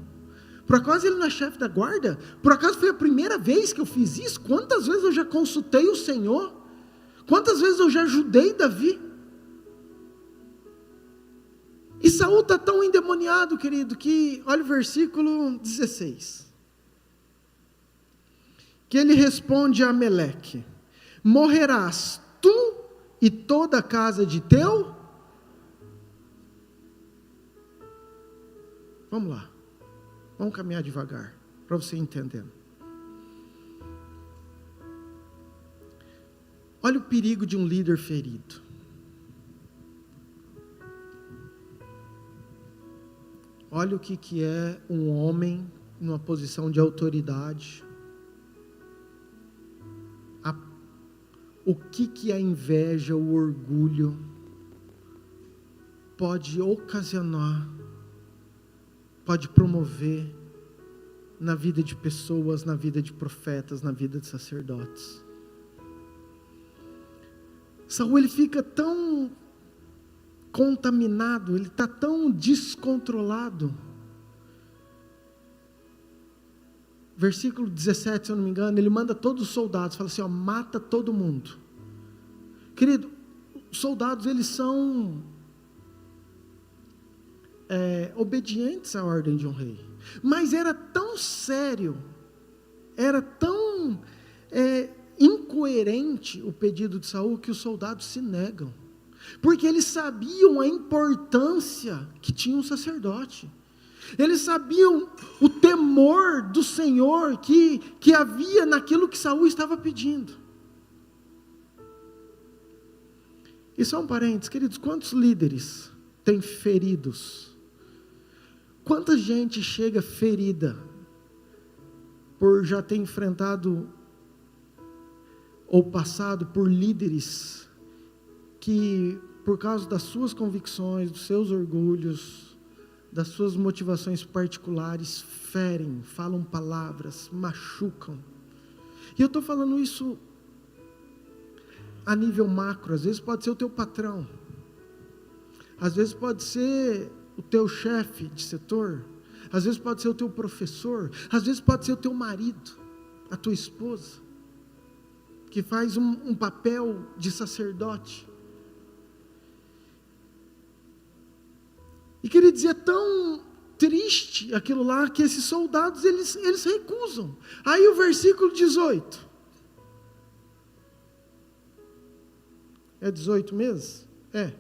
[SPEAKER 1] Por acaso ele não é chefe da guarda? Por acaso foi a primeira vez que eu fiz isso? Quantas vezes eu já consultei o Senhor? Quantas vezes eu já ajudei Davi? E Saul está tão endemoniado, querido, que olha o versículo 16. Que ele responde a Ameleque: morrerás tu e toda a casa de teu? Vamos lá. Vamos caminhar devagar, para você entender. Olha o perigo de um líder ferido. Olha o que é um homem numa posição de autoridade. O que a inveja, o orgulho pode ocasionar, pode promover na vida de pessoas, na vida de profetas, na vida de sacerdotes. Saul, ele fica tão contaminado, ele está tão descontrolado. Versículo 17, se eu não me engano, ele manda todos os soldados, fala assim: ó, mata todo mundo. Querido, os soldados, eles são obedientes à ordem de um rei, mas era tão sério, era tão incoerente o pedido de Saul, que os soldados se negam, porque eles sabiam a importância que tinha um sacerdote. Eles sabiam o temor do Senhor que havia naquilo que Saul estava pedindo. E só um parênteses, queridos: quantos líderes têm feridos? Quanta gente chega ferida por já ter enfrentado ou passado por líderes que, por causa das suas convicções, dos seus orgulhos, das suas motivações particulares, ferem, falam palavras, machucam. E eu estou falando isso a nível macro. Às vezes pode ser o teu patrão, às vezes pode ser o teu chefe de setor, às vezes pode ser o teu professor, às vezes pode ser o teu marido, a tua esposa, que faz um papel de sacerdote. E queria dizer, é tão triste aquilo lá, que esses soldados, eles recusam. Aí o versículo 18. É 18 mesmo? É.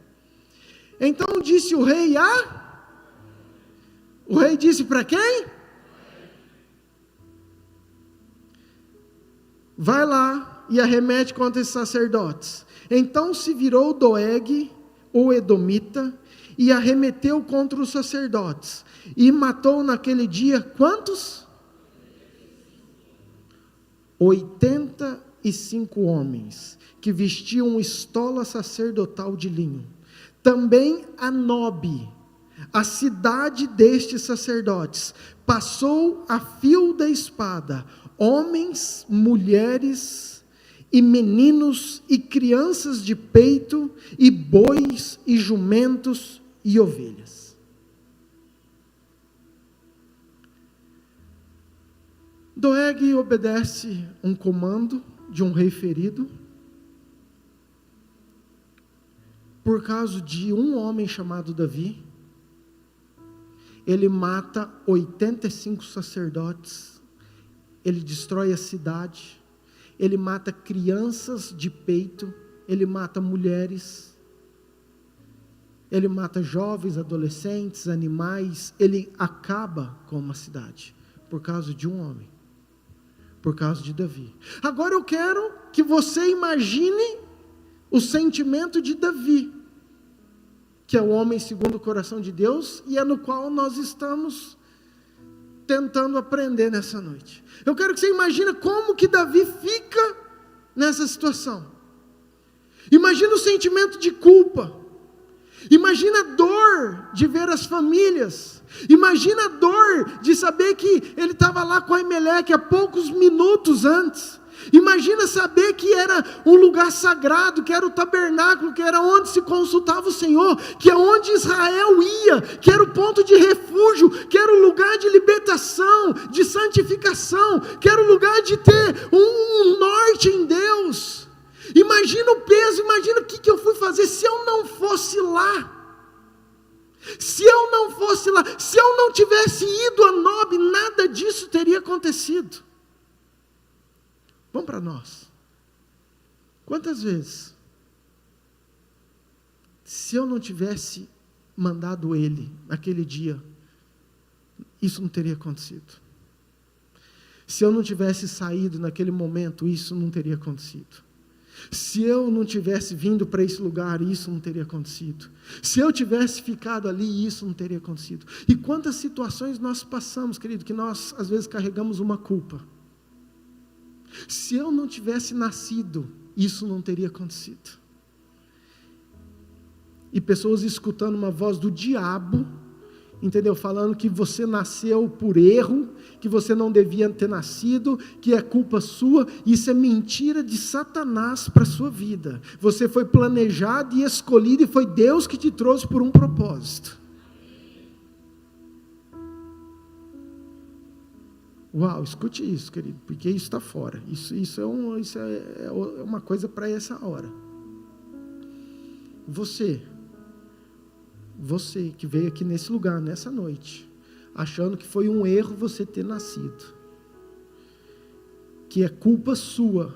[SPEAKER 1] Então disse o rei o rei disse para quem? Vai lá e arremete contra esses sacerdotes. Então se virou Doeg, o edomita, e arremeteu contra os sacerdotes, e matou naquele dia, quantos? 85 homens, que vestiam estola sacerdotal de linho. Também a Nobe, a cidade destes sacerdotes, passou a fio da espada, homens, mulheres, e meninos, e crianças de peito, e bois, e jumentos, e ovelhas. Doeg obedece um comando de um rei ferido, por causa de um homem chamado Davi. Ele mata 85 sacerdotes, ele destrói a cidade, ele mata crianças de peito, ele mata mulheres, ele mata jovens, adolescentes, animais, ele acaba com uma cidade, por causa de um homem, por causa de Davi. Agora eu quero que você imagine o sentimento de Davi, que é o homem segundo o coração de Deus, e é no qual nós estamos tentando aprender nessa noite. Eu quero que você imagine como que Davi fica nessa situação. Imagina o sentimento de culpa. Imagina a dor de ver as famílias. Imagina a dor de saber que ele estava lá com Aimeleque há poucos minutos antes. Imagina saber que era um lugar sagrado, que era o tabernáculo, que era onde se consultava o Senhor, que é onde Israel ia, que era o ponto de refúgio, que era o lugar de libertação, de santificação, que era o lugar de ter um norte em Deus. Imagina o peso, imagina o que eu fui fazer se eu não fosse lá. Se eu não fosse lá, se eu não tivesse ido a Nob, nada disso teria acontecido. Vamos para nós. Quantas vezes, se eu não tivesse mandado ele naquele dia, isso não teria acontecido? Se eu não tivesse saído naquele momento, isso não teria acontecido. Se eu não tivesse vindo para esse lugar, isso não teria acontecido. Se eu tivesse ficado ali, isso não teria acontecido. E quantas situações nós passamos, querido, que nós às vezes carregamos uma culpa. Se eu não tivesse nascido, isso não teria acontecido. E pessoas escutando uma voz do diabo, entendeu? Falando que você nasceu por erro, que você não devia ter nascido, que é culpa sua. Isso é mentira de Satanás para a sua vida. Você foi planejado e escolhido, e foi Deus que te trouxe por um propósito. Uau, escute isso, querido, porque isso está fora. Isso é uma coisa para essa hora. Você que veio aqui nesse lugar, nessa noite, achando que foi um erro você ter nascido, que é culpa sua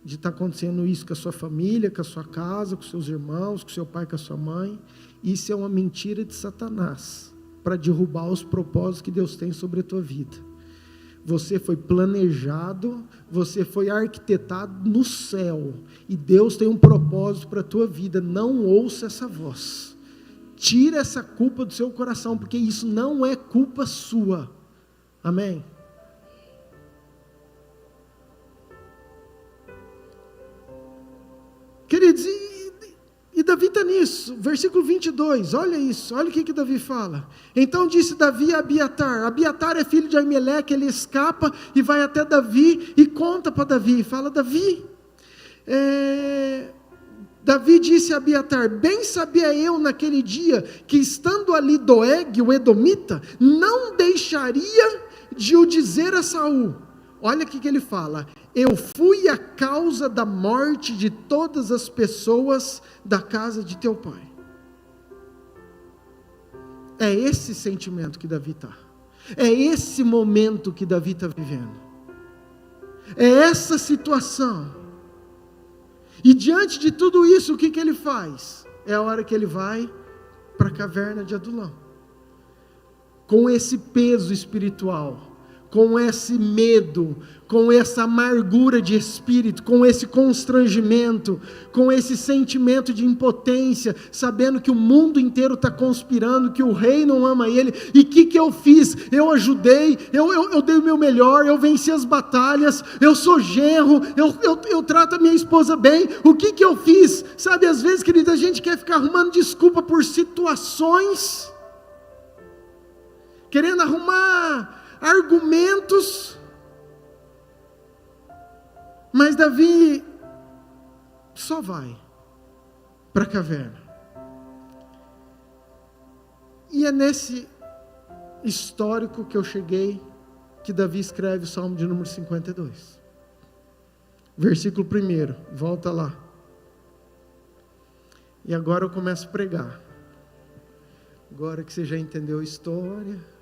[SPEAKER 1] de estar acontecendo isso com a sua família, com a sua casa, com seus irmãos, com seu pai, com a sua mãe. Isso é uma mentira de Satanás para derrubar os propósitos que Deus tem sobre a tua vida. Você foi planejado, você foi arquitetado no céu, e Deus tem um propósito para a tua vida. Não ouça essa voz, tira essa culpa do seu coração, porque isso não é culpa sua, amém? Queridos, e Davi está nisso, versículo 22, olha isso, olha o que Davi fala. Então disse Davi a Abiatar é filho de Aimeleque, ele escapa e vai até Davi e conta para Davi, fala: Davi disse a Abiatar: bem sabia eu naquele dia, que estando ali Doeg, o edomita, não deixaria de o dizer a Saul. Olha o que ele fala: eu fui a causa da morte de todas as pessoas da casa de teu pai. É esse sentimento que Davi está. É esse momento que Davi está vivendo. É essa situação. E diante de tudo isso, o que ele faz? É a hora que ele vai para a caverna de Adulão. Com esse peso espiritual, com esse medo, com essa amargura de espírito, com esse constrangimento, com esse sentimento de impotência, sabendo que o mundo inteiro está conspirando, que o rei não ama ele. E o que eu fiz? Eu ajudei, eu dei o meu melhor, eu venci as batalhas, eu sou genro, eu trato a minha esposa bem. O que eu fiz? Sabe, às vezes, querida, a gente quer ficar arrumando desculpa por situações, querendo arrumar argumentos, mas Davi só vai para a caverna. E é nesse histórico que eu cheguei, que Davi escreve o Salmo de número 52, versículo 1, volta lá. E agora eu começo a pregar. Agora que você já entendeu a história,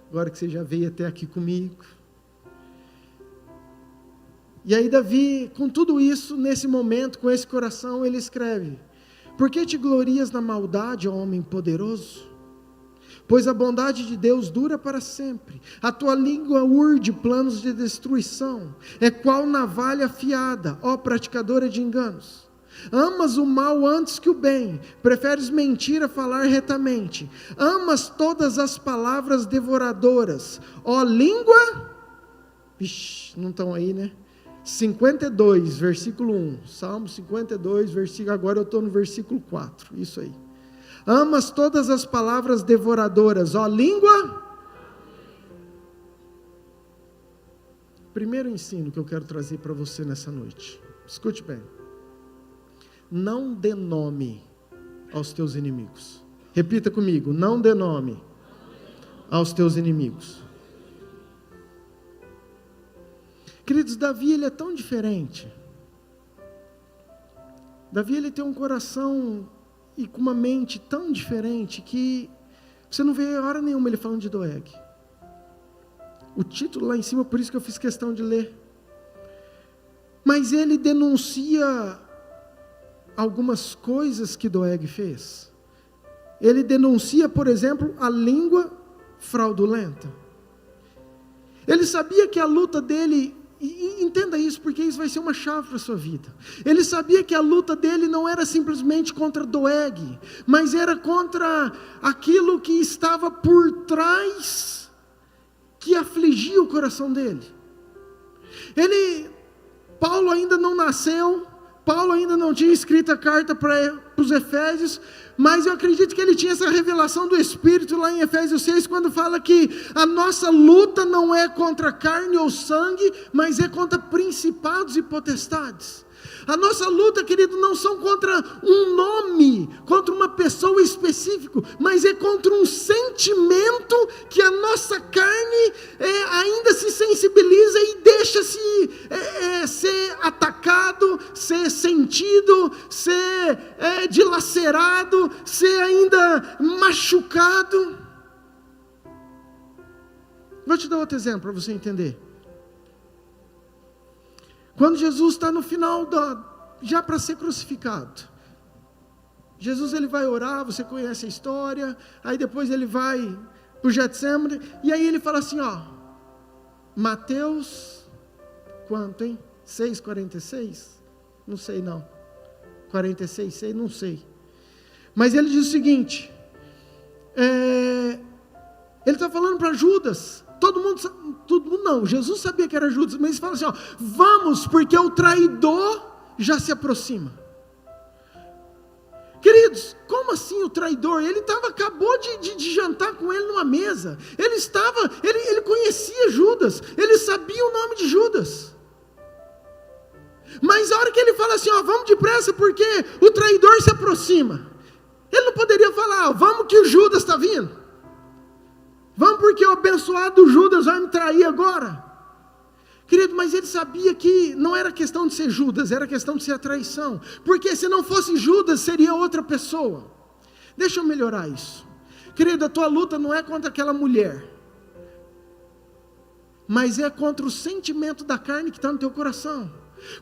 [SPEAKER 1] agora que você já veio até aqui comigo. E aí Davi, com tudo isso, nesse momento, com esse coração, ele escreve: por que te glorias na maldade, ó homem poderoso? Pois a bondade de Deus dura para sempre. A tua língua urde planos de destruição. É qual navalha afiada, ó praticadora de enganos. Amas o mal antes que o bem, preferes mentir a falar retamente. Amas todas as palavras devoradoras. Ó língua, não estão aí, né? 52, versículo 1. Salmo 52, versículo, agora eu estou no versículo 4. Isso aí. Amas todas as palavras devoradoras. Ó língua. Primeiro ensino que eu quero trazer para você nessa noite. Escute bem. Não dê nome aos teus inimigos. Repita comigo. Não dê nome aos teus inimigos. Queridos, Davi, ele é tão diferente. Davi, ele tem um coração e com uma mente tão diferente que você não vê hora nenhuma ele falando de Doeg. O título lá em cima, por isso que eu fiz questão de ler. Mas ele denuncia algumas coisas que Doeg fez. Ele denuncia, por exemplo, a língua fraudulenta. Ele sabia que a luta dele, e entenda isso, porque isso vai ser uma chave para a sua vida. Ele sabia que a luta dele não era simplesmente contra Doeg, mas era contra aquilo que estava por trás, que afligia o coração dele. Paulo ainda não nasceu, Paulo ainda não tinha escrito a carta para os Efésios, mas eu acredito que ele tinha essa revelação do Espírito lá em Efésios 6, quando fala que a nossa luta não é contra carne ou sangue, mas é contra principados e potestades. A nossa luta, querido, não são contra um nome, contra uma pessoa específica, mas é contra um sentimento que a nossa carne ainda se sensibiliza e deixa-se ser atacado, ser sentido, ser dilacerado, ser ainda machucado. Vou te dar outro exemplo para você entender. Quando Jesus está no final, já para ser crucificado, Jesus ele vai orar, você conhece a história, aí depois ele vai para o Getsemane, e aí ele fala assim, Mateus, quanto, hein? 6,46? Não sei não, 46, 6, não sei, mas ele diz o seguinte, ele está falando para Judas, todo mundo não, Jesus sabia que era Judas, mas ele fala assim, vamos, porque o traidor já se aproxima. Queridos, como assim o traidor? Ele acabou de jantar com ele numa mesa, ele conhecia Judas, ele sabia o nome de Judas, mas a hora que ele fala assim, vamos depressa, porque o traidor se aproxima, ele não poderia falar, vamos que o Judas está vindo, vamos porque o abençoado Judas vai me trair agora. Querido, mas ele sabia que não era questão de ser Judas, era questão de ser a traição. Porque se não fosse Judas, seria outra pessoa. Deixa eu melhorar isso. Querido, a tua luta não é contra aquela mulher, mas é contra o sentimento da carne que está no teu coração.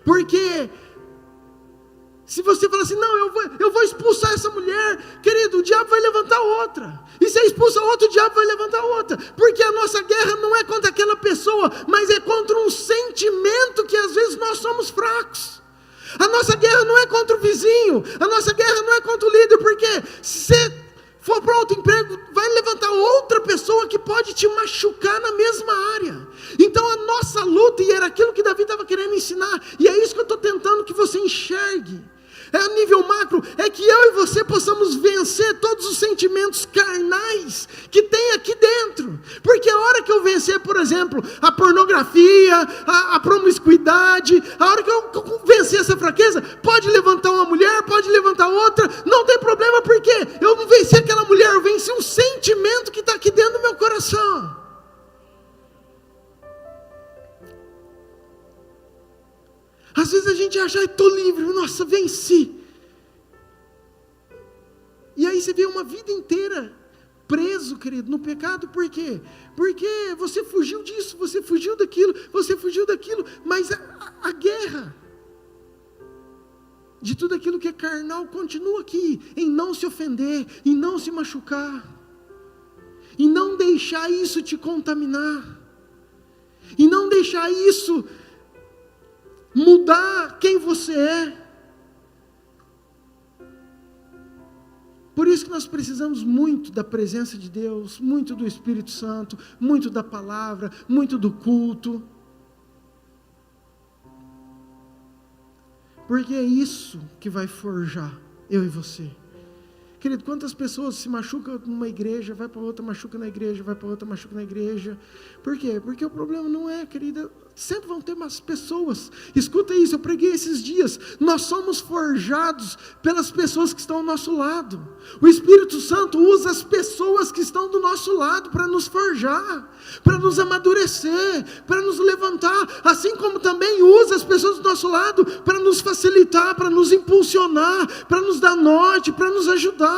[SPEAKER 1] Porque se você falar assim, não, eu vou expulsar essa mulher, querido, o diabo vai levantar outra. E se expulsa outra, o diabo vai levantar outra. Porque a nossa guerra não é contra aquela pessoa, mas é contra um sentimento que às vezes nós somos fracos. A nossa guerra não é contra o vizinho, a nossa guerra não é contra o líder, porque se for para outro emprego, vai levantar outra pessoa que pode te machucar na mesma área. Então a nossa luta, e era aquilo que Davi estava querendo ensinar, e é isso que eu estou tentando que você enxergue, a nível macro, é que eu e você possamos vencer todos os sentimentos carnais que tem aqui dentro. Porque a hora que eu vencer, por exemplo, a pornografia, a promiscuidade, a hora que eu vencer essa fraqueza, pode levantar uma mulher, pode levantar outra, não tem problema, porque eu não venci aquela mulher, eu venci um sentimento que está aqui dentro do meu coração. Às vezes a gente acha, estou livre, nossa, venci. E aí você vê uma vida inteira preso, querido, no pecado, por quê? Porque você fugiu disso, você fugiu daquilo, mas a guerra de tudo aquilo que é carnal continua aqui, em não se ofender, em não se machucar, em não deixar isso te contaminar, em não deixar isso mudar quem você é. isso que nós precisamos muito da presença de Deus, muito do Espírito Santo, muito da palavra, muito do culto. Porque é isso que vai forjar eu e você. Querido, quantas pessoas se machucam numa igreja, vai para outra, machuca na igreja, vai para outra, machuca na igreja. Por quê? Porque o problema não é, querida, sempre vão ter umas pessoas. Escuta isso, eu preguei esses dias. Nós somos forjados pelas pessoas que estão ao nosso lado. O Espírito Santo usa as pessoas que estão do nosso lado para nos forjar, para nos amadurecer, para nos levantar, assim como também usa as pessoas do nosso lado para nos facilitar, para nos impulsionar, para nos dar norte, para nos ajudar.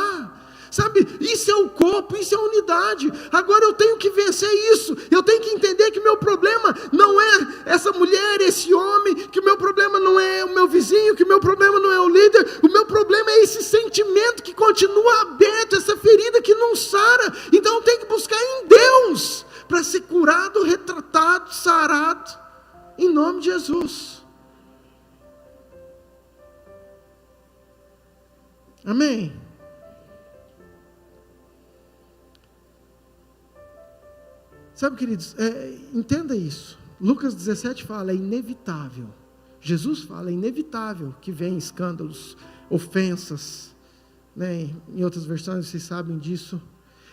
[SPEAKER 1] Sabe, isso é o corpo, isso é a unidade. Agora eu tenho que vencer isso. Eu tenho que entender que meu problema não é essa mulher, esse homem, que o meu problema não é o meu vizinho, que o meu problema não é o líder. O meu problema é esse sentimento que continua aberto, essa ferida que não sara. Então eu tenho que buscar em Deus para ser curado, retratado, sarado, em nome de Jesus. Amém? Sabe, queridos, entenda isso. Lucas 17 fala, é inevitável. Jesus fala, é inevitável que venham escândalos, ofensas, né? Em outras versões vocês sabem disso.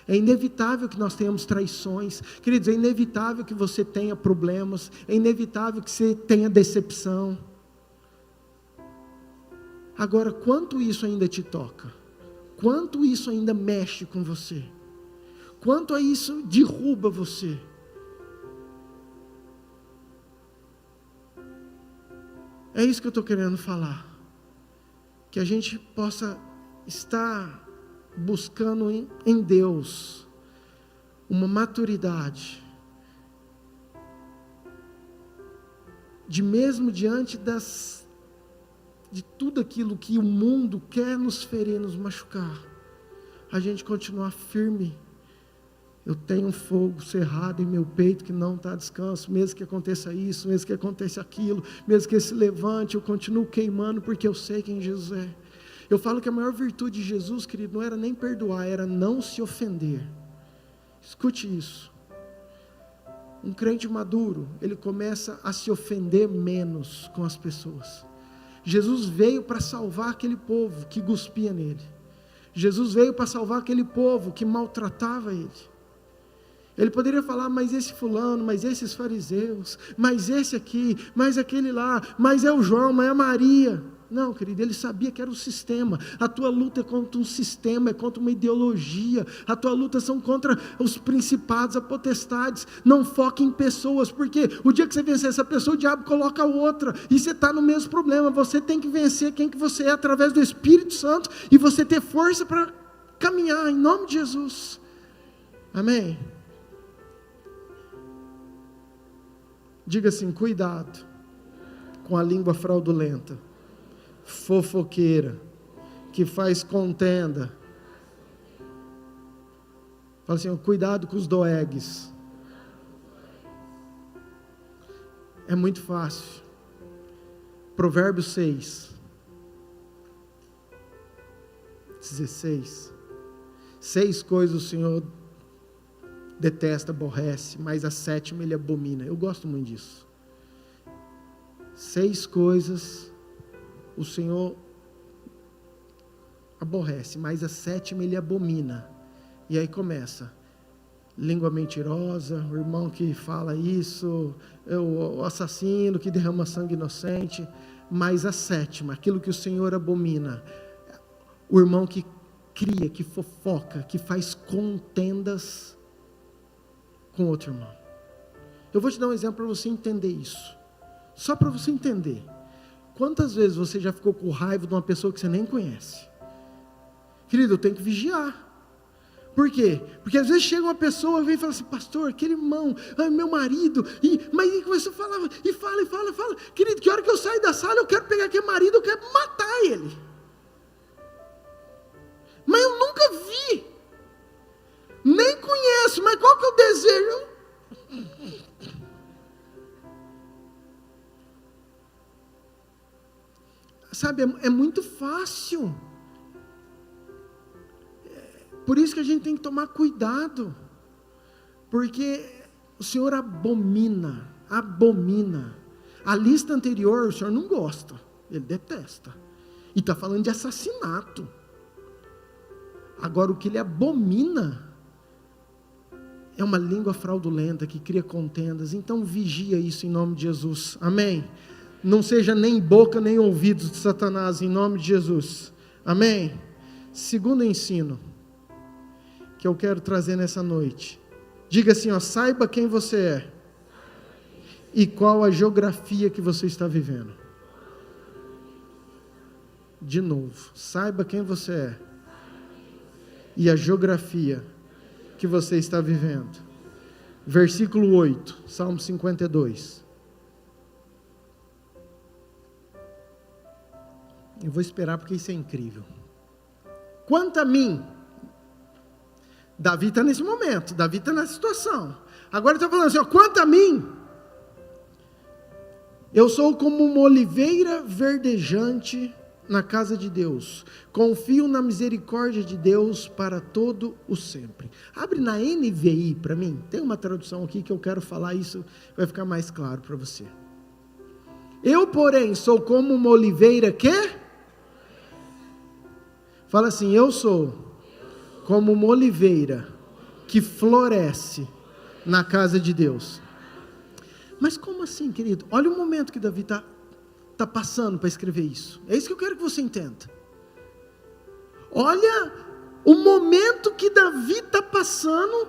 [SPEAKER 1] É inevitável que nós tenhamos traições. Queridos, é inevitável que você tenha problemas. É inevitável que você tenha decepção. Agora, quanto isso ainda te toca? Quanto isso ainda mexe com você? Quanto a isso derruba você? É isso que eu estou querendo falar. Que a gente possa estar buscando em Deus uma maturidade, de mesmo diante de tudo aquilo que o mundo quer nos ferir, nos machucar, a gente continuar firme. Eu tenho um fogo cerrado em meu peito que não está a descanso, mesmo que aconteça isso, mesmo que aconteça aquilo, mesmo que ele se levante, eu continuo queimando, porque eu sei quem Jesus é. Eu falo que a maior virtude de Jesus, querido, não era nem perdoar, era não se ofender. Escute isso. Um crente maduro, ele começa a se ofender menos com as pessoas. Jesus veio para salvar aquele povo que cuspia nele. Jesus veio para salvar aquele povo que maltratava ele. Ele poderia falar, mas esse fulano, mas esses fariseus, mas esse aqui, mas aquele lá, mas é o João, mas é a Maria. Não, querido, ele sabia que era o sistema. A tua luta é contra um sistema, é contra uma ideologia. A tua luta são contra os principados, as potestades. Não foque em pessoas, porque o dia que você vencer essa pessoa, o diabo coloca outra, e você está no mesmo problema. Você tem que vencer quem que você é através do Espírito Santo, e você ter força para caminhar, em nome de Jesus. Amém? Diga assim, cuidado com a língua fraudulenta, fofoqueira, que faz contenda. Fala assim, cuidado com os doegues. É muito fácil. Provérbios 6, 16. 6 coisas o Senhor detesta, aborrece, mas a 7ª ele abomina. Eu gosto muito disso. 6 coisas o Senhor aborrece, mas a 7ª ele abomina. E aí começa, língua mentirosa, o irmão que fala isso, o assassino que derrama sangue inocente. Mas a 7ª, aquilo que o Senhor abomina, o irmão que cria, que fofoca, que faz contendas com outro irmão. Eu vou te dar um exemplo para você entender isso. Só para você entender. Quantas vezes você já ficou com raiva de uma pessoa que você nem conhece? Querido, eu tenho que vigiar. Por quê? Porque às vezes chega uma pessoa e vem e fala assim, pastor, aquele irmão, meu marido, mas aí começou a falar, e fala. Querido, que hora que eu saio da sala, eu quero pegar aquele marido, eu quero matar ele. Mas eu nunca vi. Nem conheço, mas qual que é o desejo? Sabe, é muito fácil. Por isso que a gente tem que tomar cuidado, porque o Senhor abomina. A lista anterior o Senhor não gosta, Ele detesta, e está falando de assassinato. Agora o que Ele abomina é uma língua fraudulenta que cria contendas. Então vigia isso em nome de Jesus, amém? Não seja nem boca nem ouvidos de Satanás, em nome de Jesus, amém? Segundo ensino que eu quero trazer nessa noite, diga assim, saiba quem você é e qual a geografia que você está vivendo. De novo, saiba quem você é e a geografia que você está vivendo. Versículo 8, Salmo 52. Eu vou esperar porque isso é incrível. Quanto a mim, Davi está nesse momento, Davi está nessa situação. Agora ele está falando assim, quanto a mim, eu sou como uma oliveira verdejante na casa de Deus. Confio na misericórdia de Deus para todo o sempre. Abre na NVI para mim. Tem uma tradução aqui que eu quero falar, isso vai ficar mais claro para você. Eu, porém, sou como uma oliveira que... Fala assim, eu sou como uma oliveira que floresce na casa de Deus. Mas como assim, querido? Olha o momento que Davi está passando para escrever isso. É isso que eu quero que você entenda. Olha o momento que Davi está passando,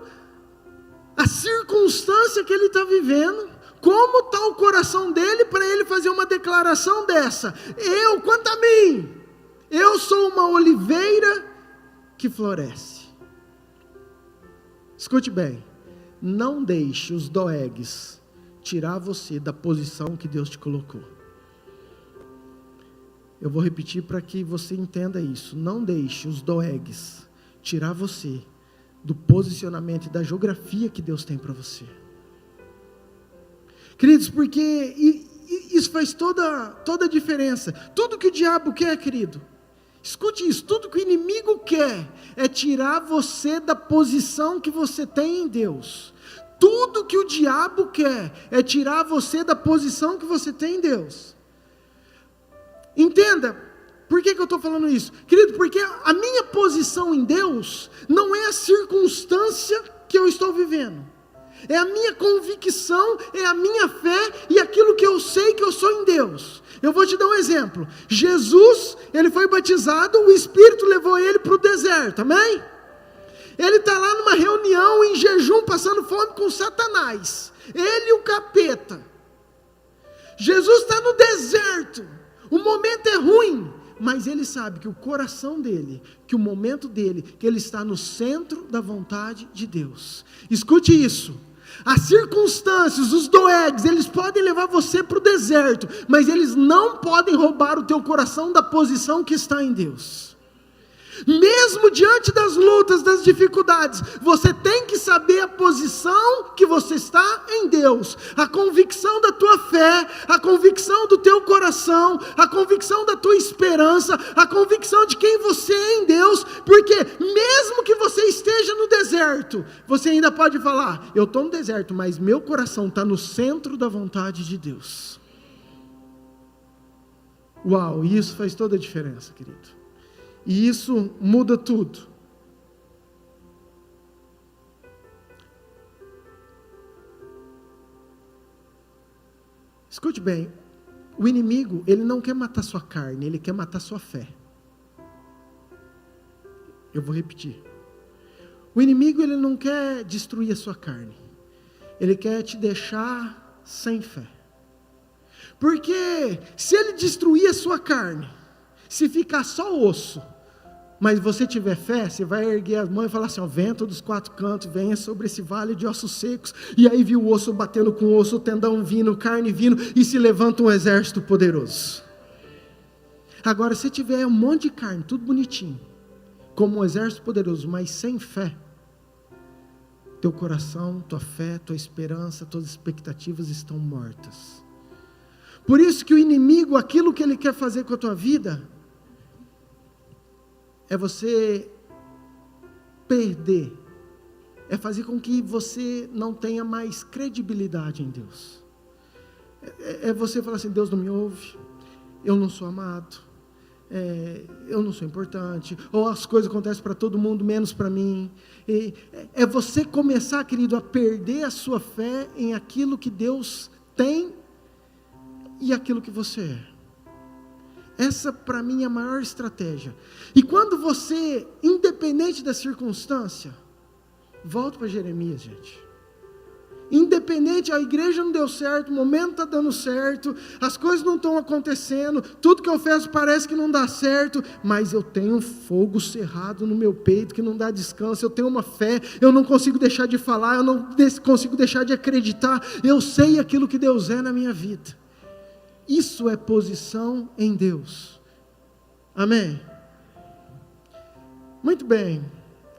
[SPEAKER 1] a circunstância que ele está vivendo, como está o coração dele para ele fazer uma declaração dessa. Quanto a mim, eu sou uma oliveira que floresce. Escute bem, não deixe os doegues tirar você da posição que Deus te colocou. Eu vou repetir para que você entenda isso. Não deixe os doegues tirar você do posicionamento e da geografia que Deus tem para você. Queridos, porque isso faz toda a diferença. Tudo que o diabo quer, querido, escute isso, tudo que o inimigo quer é tirar você da posição que você tem em Deus. Tudo que o diabo quer é tirar você da posição que você tem em Deus. Entenda, por que eu estou falando isso? Querido, porque a minha posição em Deus não é a circunstância que eu estou vivendo. É a minha convicção, é a minha fé e aquilo que eu sei que eu sou em Deus. Eu vou te dar um exemplo. Jesus, ele foi batizado, o Espírito levou ele para o deserto, amém? Ele está lá numa reunião, em jejum, passando fome com Satanás. Ele e o capeta. Jesus está no deserto. O momento é ruim, mas ele sabe que o coração dele, que o momento dele, que ele está no centro da vontade de Deus. Escute isso. As circunstâncias, os doegues, eles podem levar você para o deserto, mas eles não podem roubar o teu coração da posição que está em Deus. Mesmo diante das lutas, das dificuldades, você tem que saber a posição que você está em Deus, a convicção da tua fé, a convicção do teu coração, a convicção da tua esperança, a convicção de quem você é em Deus, porque mesmo que você esteja no deserto, você ainda pode falar, eu estou no deserto, mas meu coração está no centro da vontade de Deus. Uau, isso faz toda a diferença, querido. E isso muda tudo. Escute bem, o inimigo, ele não quer matar sua carne, ele quer matar sua fé. Eu vou repetir. O inimigo, ele não quer destruir a sua carne, ele quer te deixar sem fé. Porque se ele destruir a sua carne, se ficar só osso, mas você tiver fé, você vai erguer as mãos e falar assim, vento dos quatro cantos, venha sobre esse vale de ossos secos, e aí viu o osso batendo com o osso, o tendão vindo, carne vindo, e se levanta um exército poderoso. Agora, se tiver um monte de carne, tudo bonitinho, como um exército poderoso, mas sem fé, teu coração, tua fé, tua esperança, tuas expectativas estão mortas. Por isso que o inimigo, aquilo que ele quer fazer com a tua vida, é você perder é fazer com que você não tenha mais credibilidade em Deus. É você falar assim: Deus não me ouve, eu não sou amado, eu não sou importante, ou as coisas acontecem para todo mundo, menos para mim. É você começar, querido, a perder a sua fé em aquilo que Deus tem e aquilo que você é. Essa para mim é a maior estratégia. E quando você, independente da circunstância, volta para Jeremias, gente. Independente, a igreja não deu certo, o momento está dando certo, as coisas não estão acontecendo, tudo que eu faço parece que não dá certo, mas eu tenho um fogo cerrado no meu peito que não dá descanso, eu tenho uma fé, eu não consigo deixar de falar, eu não consigo deixar de acreditar, eu sei aquilo que Deus é na minha vida. Isso é posição em Deus. Amém? Muito bem.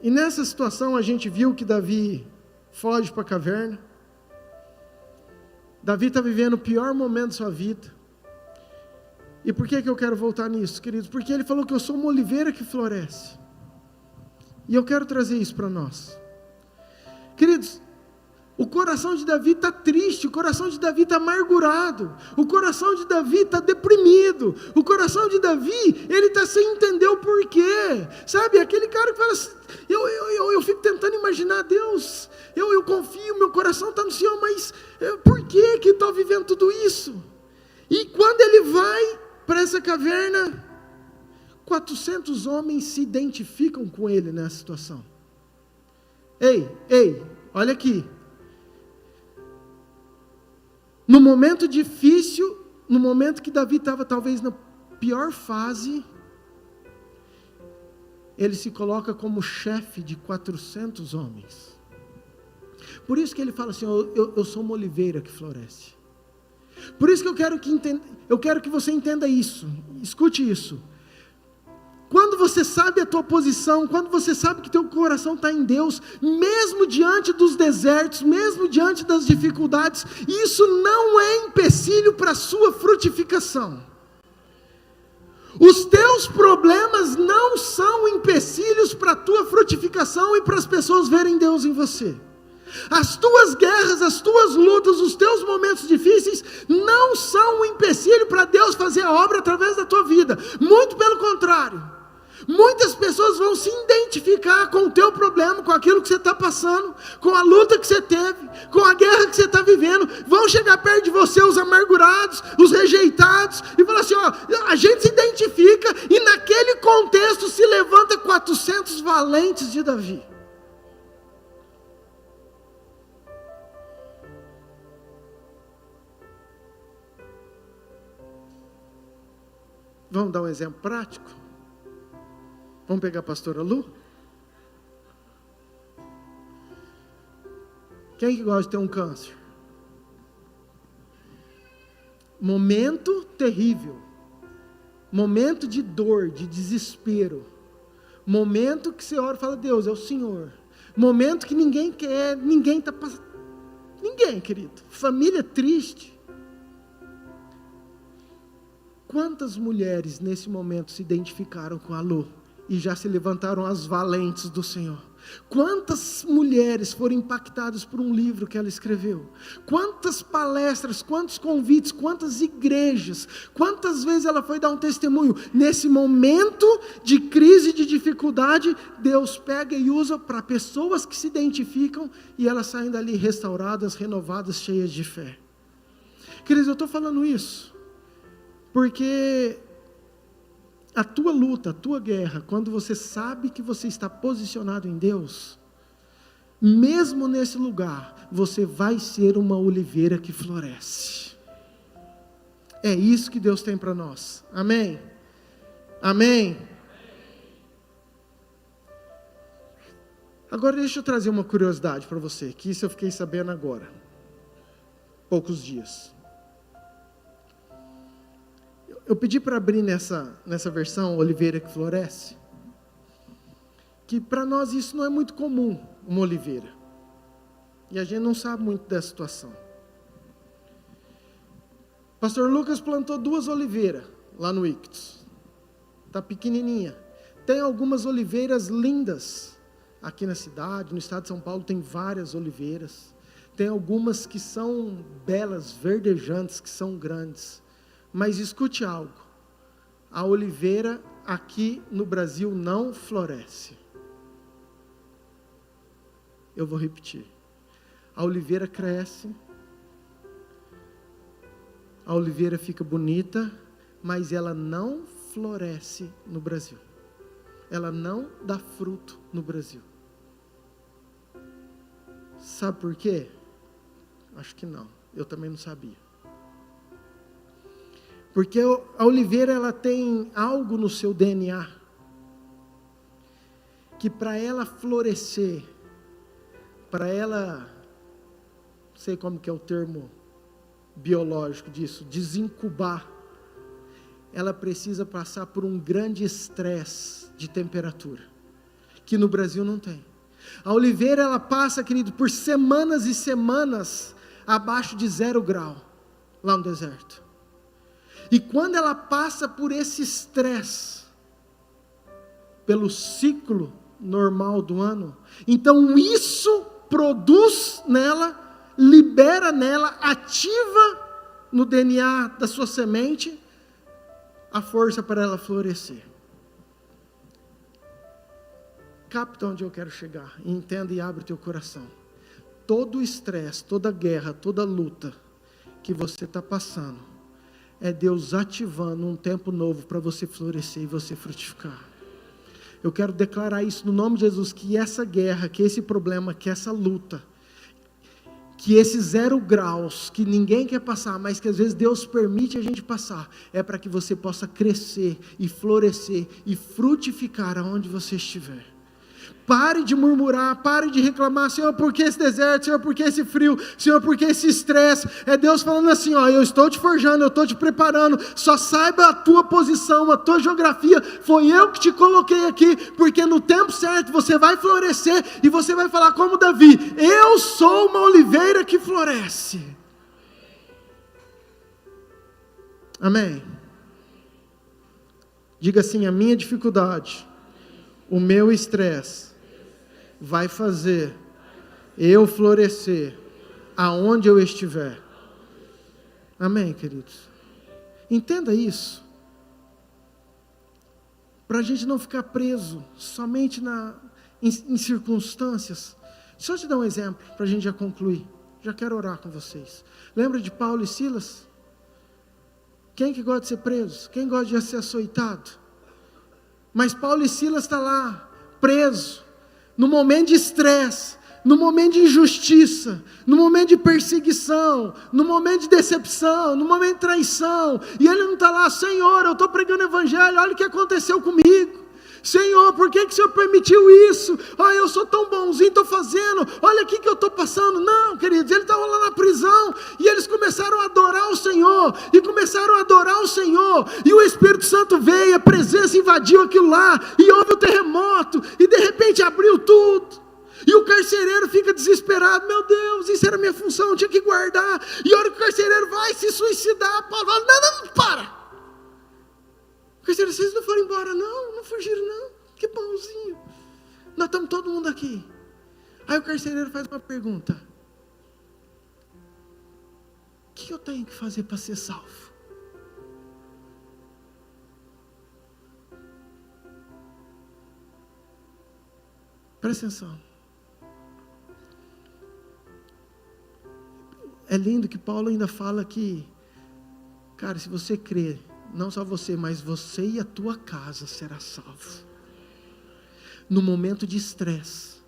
[SPEAKER 1] E nessa situação a gente viu que Davi foge para a caverna. Davi está vivendo o pior momento da sua vida. E por que eu quero voltar nisso, queridos? Porque ele falou que eu sou uma oliveira que floresce. E eu quero trazer isso para nós. Queridos, o coração de Davi está triste, o coração de Davi está amargurado, o coração de Davi está deprimido, o coração de Davi, ele está sem entender o porquê, sabe, aquele cara que fala assim, eu fico tentando imaginar, Deus, eu confio, meu coração está no Senhor, mas por que estou vivendo tudo isso? E quando ele vai para essa caverna, 400 homens se identificam com ele nessa situação. Ei, olha aqui. No momento difícil, no momento que Davi estava talvez na pior fase, ele se coloca como chefe de 400 homens. Por isso que ele fala assim, eu sou uma oliveira que floresce. Por isso que eu quero que você entenda isso, escute isso. Quando você sabe a tua posição, quando você sabe que teu coração está em Deus, mesmo diante dos desertos, mesmo diante das dificuldades, isso não é empecilho para a sua frutificação. Os teus problemas não são empecilhos para a tua frutificação e para as pessoas verem Deus em você. As tuas guerras, as tuas lutas, os teus momentos difíceis não são um empecilho para Deus fazer a obra através da tua vida. Muito pelo contrário. Muitas pessoas vão se identificar com o teu problema, com aquilo que você está passando, com a luta que você teve, com a guerra que você está vivendo, vão chegar perto de você os amargurados, os rejeitados, e falar assim, a gente se identifica, e naquele contexto se levanta 400 valentes de Davi. Vamos dar um exemplo prático? Vamos pegar a pastora Lu? Quem que gosta de ter um câncer? Momento terrível. Momento de dor, de desespero. Momento que você ora e fala, Deus, é o Senhor. Momento que ninguém quer, ninguém está passando. Ninguém, querido. Família triste. Quantas mulheres nesse momento se identificaram com a Lu? E já se levantaram as valentes do Senhor. Quantas mulheres foram impactadas por um livro que ela escreveu? Quantas palestras, quantos convites, quantas igrejas, quantas vezes ela foi dar um testemunho? Nesse momento de crise, de dificuldade, Deus pega e usa para pessoas que se identificam e elas saem dali restauradas, renovadas, cheias de fé. Queridos, eu estou falando isso porque a tua luta, a tua guerra, quando você sabe que você está posicionado em Deus, mesmo nesse lugar, você vai ser uma oliveira que floresce. É isso que Deus tem para nós. Amém? Amém? Agora deixa eu trazer uma curiosidade para você, que isso eu fiquei sabendo agora, poucos dias. Eu pedi para abrir nessa versão, oliveira que floresce, que para nós isso não é muito comum, uma oliveira. E a gente não sabe muito dessa situação. Pastor Lucas plantou 2 oliveiras lá no Ictus. Está pequenininha. Tem algumas oliveiras lindas aqui na cidade, no estado de São Paulo, tem várias oliveiras. Tem algumas que são belas, verdejantes, que são grandes. Mas escute algo, a oliveira aqui no Brasil não floresce. Eu vou repetir. A oliveira cresce, a oliveira fica bonita, mas ela não floresce no Brasil. Ela não dá fruto no Brasil. Sabe por quê? Acho que não. Eu também não sabia. Porque a oliveira, ela tem algo no seu DNA que para ela florescer, para ela, não sei como que é o termo biológico disso, desincubar, ela precisa passar por um grande estresse de temperatura, que no Brasil não tem. A oliveira, ela passa, querido, por semanas e semanas abaixo de 0 grau, lá no deserto. E quando ela passa por esse estresse, pelo ciclo normal do ano, então isso produz nela, libera nela, ativa no DNA da sua semente, a força para ela florescer. Capta onde eu quero chegar, entenda e abre o teu coração. Todo o estresse, toda guerra, toda luta que você está passando, é Deus ativando um tempo novo para você florescer e você frutificar. Eu quero declarar isso no nome de Jesus, que essa guerra, que esse problema, que essa luta, que esses 0 graus, que ninguém quer passar, mas que às vezes Deus permite a gente passar, é para que você possa crescer e florescer e frutificar aonde você estiver. Pare de murmurar, pare de reclamar, Senhor, por que esse deserto? Senhor, por que esse frio? Senhor, por que esse estresse? É Deus falando assim, ó, eu estou te forjando, eu estou te preparando, só saiba a tua posição, a tua geografia, foi eu que te coloquei aqui, porque no tempo certo você vai florescer, e você vai falar como Davi, eu sou uma oliveira que floresce. Amém? Diga assim, a minha dificuldade, o meu estresse, vai fazer eu florescer aonde eu estiver. Amém, queridos? Entenda isso. Para a gente não ficar preso somente em circunstâncias. Deixa eu te dar um exemplo, para a gente já concluir. Já quero orar com vocês. Lembra de Paulo e Silas? Quem que gosta de ser preso? Quem gosta de ser açoitado? Mas Paulo e Silas estão lá, preso, no momento de estresse, no momento de injustiça, no momento de perseguição, no momento de decepção, no momento de traição, e ele não está lá, Senhor, eu estou pregando o evangelho, olha o que aconteceu comigo, Senhor, por que o Senhor permitiu isso? Eu sou tão bonzinho, estou fazendo, olha aqui que eu estou passando. Não, queridos, eles estavam lá na prisão, e eles começaram a adorar o Senhor, e começaram a adorar o Senhor, e o Espírito Santo veio, a presença invadiu aquilo lá, e houve o terremoto, e de repente abriu tudo, e o carcereiro fica desesperado, meu Deus, isso era minha função, eu tinha que guardar, e a hora que o carcereiro vai se suicidar, Paulo fala, não, para, carcereiro, vocês não foram embora não fugiram não, que bonzinho, nós estamos todo mundo aqui. Aí o carcereiro faz uma pergunta, o que eu tenho que fazer para ser salvo? Presta atenção. É lindo que Paulo ainda fala que, cara, se você crer, não só você, mas você e a tua casa será salvo. No momento de estresse,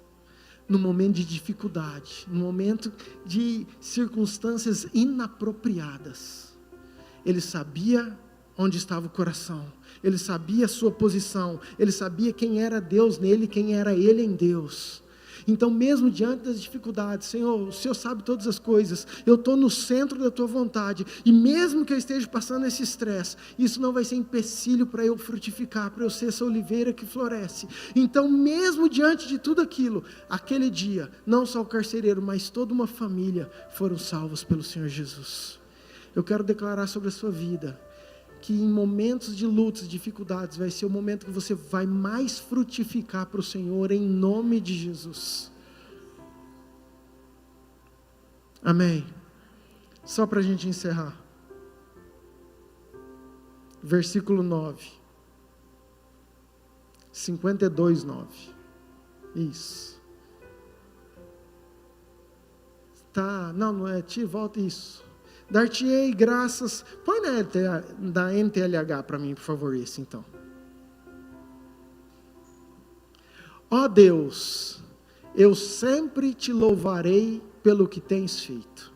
[SPEAKER 1] no momento de dificuldade, no momento de circunstâncias inapropriadas, ele sabia onde estava o coração, ele sabia a sua posição, ele sabia quem era Deus nele, quem era ele em Deus. Então mesmo diante das dificuldades, Senhor, o Senhor sabe todas as coisas, eu estou no centro da tua vontade, e mesmo que eu esteja passando esse estresse, isso não vai ser empecilho para eu frutificar, para eu ser essa oliveira que floresce. Então mesmo diante de tudo aquilo, aquele dia, não só o carcereiro, mas toda uma família foram salvos pelo Senhor Jesus. Eu quero declarar sobre a sua vida, que em momentos de lutas, dificuldades, vai ser o momento que você vai mais frutificar para o Senhor, em nome de Jesus. Amém. Só para a gente encerrar. Versículo 9. 52:9. Isso. Tá, não é, volta isso. Dar-te-ei graças. Põe da NTLH para mim, por favor, isso então. Ó Deus, eu sempre te louvarei pelo que tens feito.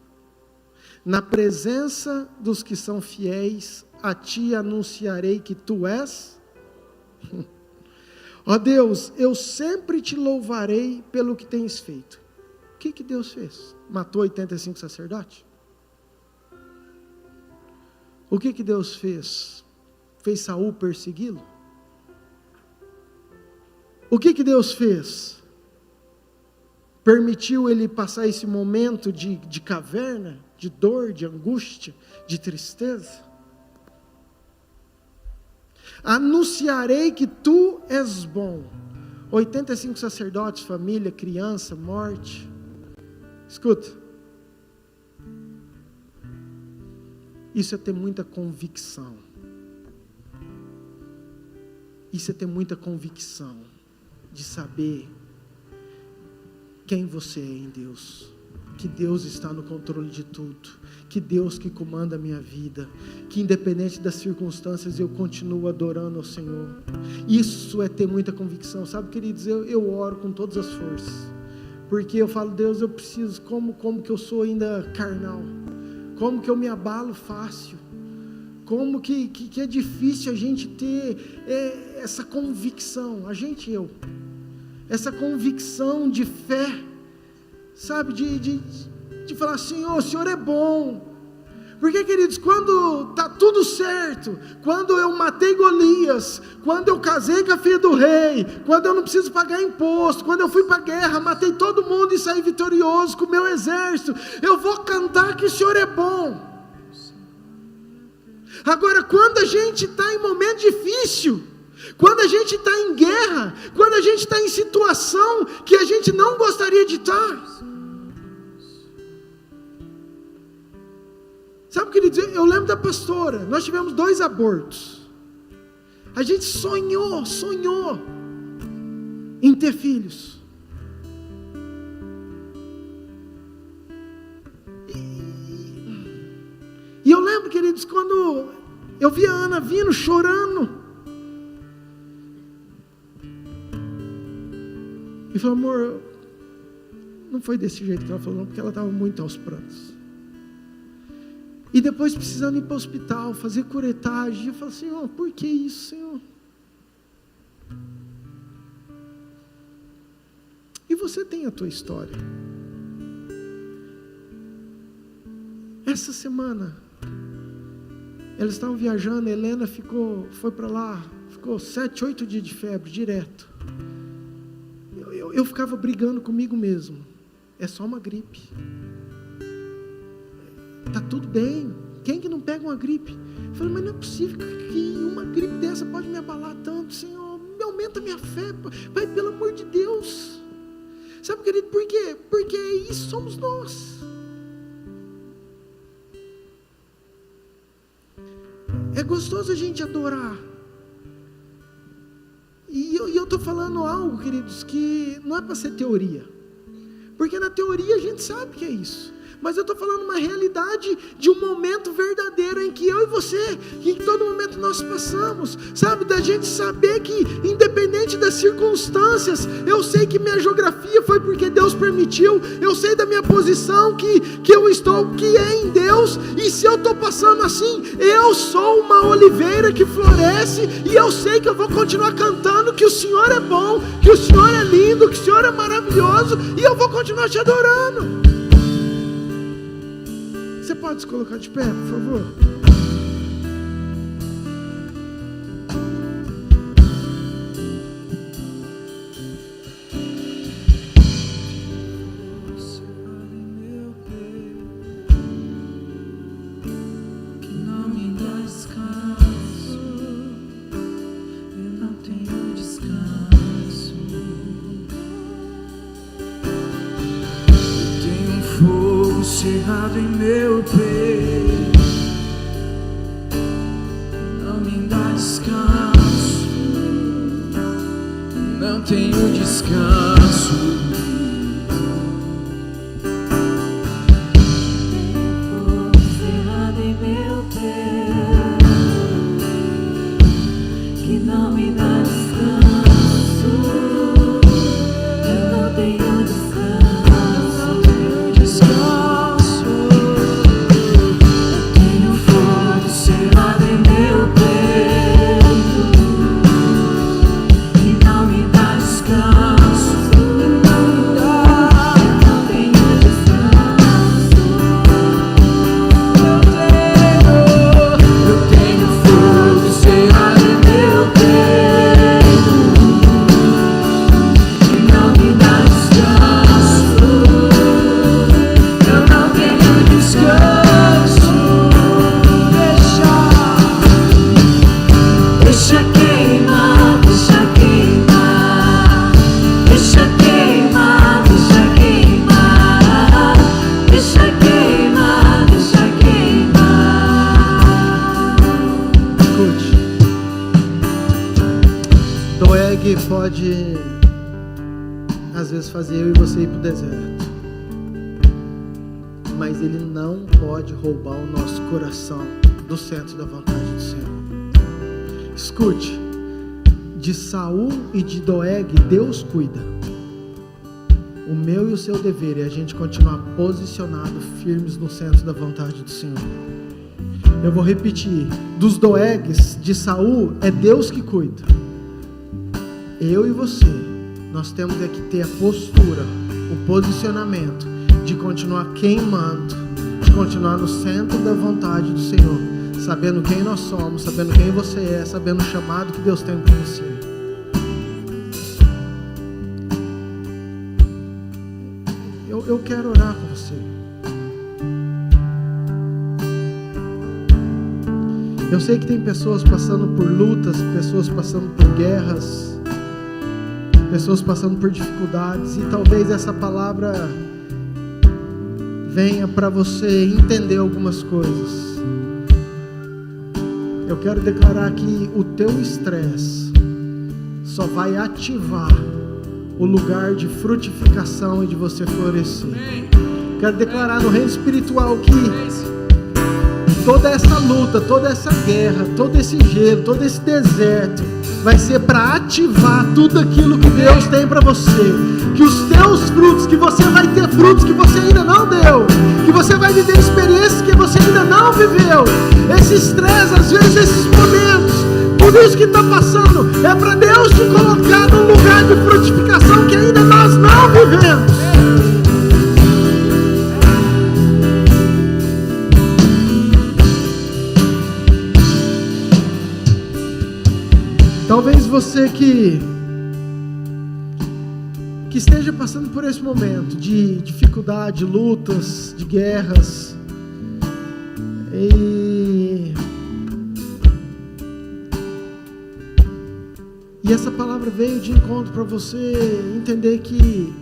[SPEAKER 1] Na presença dos que são fiéis, a ti anunciarei que tu és. Ó Deus, eu sempre te louvarei pelo que tens feito. O que Deus fez? Matou 85 sacerdotes? O que Deus fez? Fez Saul persegui-lo? O que Deus fez? Permitiu ele passar esse momento de caverna, de dor, de angústia, de tristeza? Anunciarei que tu és bom. 85 sacerdotes, família, criança, morte. Escuta. Isso é ter muita convicção. Isso é ter muita convicção de saber quem você é em Deus. Que Deus está no controle de tudo. Que Deus que comanda a minha vida. Que independente das circunstâncias eu continuo adorando ao Senhor. Isso é ter muita convicção. Sabe, queridos, eu oro com todas as forças. Porque eu falo, Deus, eu preciso, como que eu sou ainda carnal. Como que eu me abalo fácil. Como que é difícil a gente ter essa convicção. Essa convicção de fé. Sabe, de falar, Senhor, o Senhor é bom. Porque, queridos, quando está tudo certo, quando eu matei Golias, quando eu casei com a filha do rei, quando eu não preciso pagar imposto, quando eu fui para a guerra, matei todo mundo e saí vitorioso com o meu exército, eu vou cantar que o Senhor é bom. Agora, quando a gente está em momento difícil, quando a gente está em guerra, quando a gente está em situação que a gente não gostaria de estar, sabe o que ele diz? Eu lembro da pastora, nós tivemos 2 abortos, a gente sonhou em ter filhos, e eu lembro, queridos, quando eu vi a Ana vindo chorando, e falou, amor, não foi desse jeito que ela falou, não, porque ela estava muito aos prantos. E depois precisando ir para o hospital, fazer curetagem. Eu falei, Senhor, por que isso, Senhor? E você tem a tua história. Essa semana, elas estavam viajando, a Helena foi para lá, ficou 7, 8 dias de febre, direto. Eu ficava brigando comigo mesmo. É só uma gripe. Está tudo bem. Quem que não pega uma gripe? Eu falei, mas não é possível que uma gripe dessa pode me abalar tanto, Senhor. Me aumenta a minha fé, Pai, pelo amor de Deus. Sabe, querido, por quê? Porque isso somos nós. É gostoso a gente adorar. E eu estou falando algo, queridos, que não é para ser teoria. Porque na teoria a gente sabe que é isso. Mas eu estou falando uma realidade de um momento verdadeiro em que eu e você, que em todo momento nós passamos, sabe, da gente saber que independente das circunstâncias, eu sei que minha geografia foi porque Deus permitiu, eu sei da minha posição que eu estou, que é em Deus, e se eu estou passando assim, eu sou uma oliveira que floresce, e eu sei que eu vou continuar cantando que o Senhor é bom, que o Senhor é lindo, que o Senhor é maravilhoso, e eu vou continuar te adorando. Você pode se colocar de pé, por favor?
[SPEAKER 4] Que não me dá descanso. cerrado em meu peito não me dá descanso, não tenho descanso.
[SPEAKER 1] Pode às vezes fazer eu e você ir para o deserto, mas ele não pode roubar o nosso coração do centro da vontade do Senhor. Escute, de Saul e de Doeg Deus cuida. O meu e o seu dever é a gente continuar posicionado firmes no centro da vontade do Senhor. Eu vou repetir, dos Doegs de Saul é Deus que cuida. Eu e você, nós temos é que ter a postura, o posicionamento de continuar queimando, de continuar no centro da vontade do Senhor, sabendo quem nós somos, sabendo quem você é, sabendo o chamado que Deus tem para você. Eu quero orar com você. Eu sei que tem pessoas passando por lutas, pessoas passando por guerras, pessoas passando por dificuldades, e talvez essa palavra venha para você entender algumas coisas. Eu quero declarar que o teu estresse só vai ativar o lugar de frutificação e de você florescer. Quero declarar no reino espiritual que toda essa luta, toda essa guerra, todo esse gelo, todo esse deserto vai ser para ativar tudo aquilo que Deus tem para você. Que os teus frutos, que você vai ter frutos que você ainda não deu, que você vai viver experiências que você ainda não viveu. Esse estresse, às vezes esses momentos, tudo isso que está passando é para Deus te colocar num lugar de frutificação que ainda nós não vivemos. Talvez você que esteja passando por esse momento de dificuldade, lutas, de guerras, e essa palavra veio de encontro para você entender que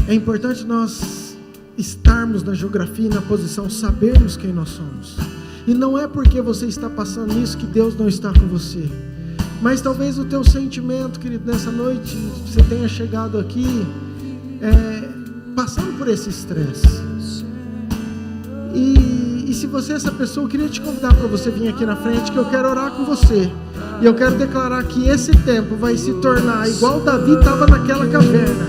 [SPEAKER 1] é importante nós estarmos na geografia e na posição, sabermos quem nós somos. E não é porque você está passando isso que Deus não está com você. Mas talvez o teu sentimento, querido, nessa noite, você tenha chegado aqui passando por esse estresse. E se você é essa pessoa, eu queria te convidar para você vir aqui na frente, que eu quero orar com você. E eu quero declarar que esse tempo vai se tornar igual Davi estava naquela caverna.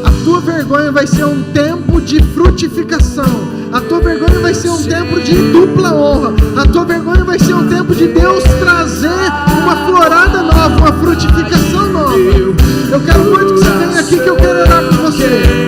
[SPEAKER 1] A tua vergonha vai ser um tempo de frutificação. A tua vergonha vai ser um tempo de dupla honra. A tua vergonha vai ser um tempo de Deus trazer uma florada nova, uma frutificação nova. Eu quero muito que você venha aqui, que eu quero orar por você.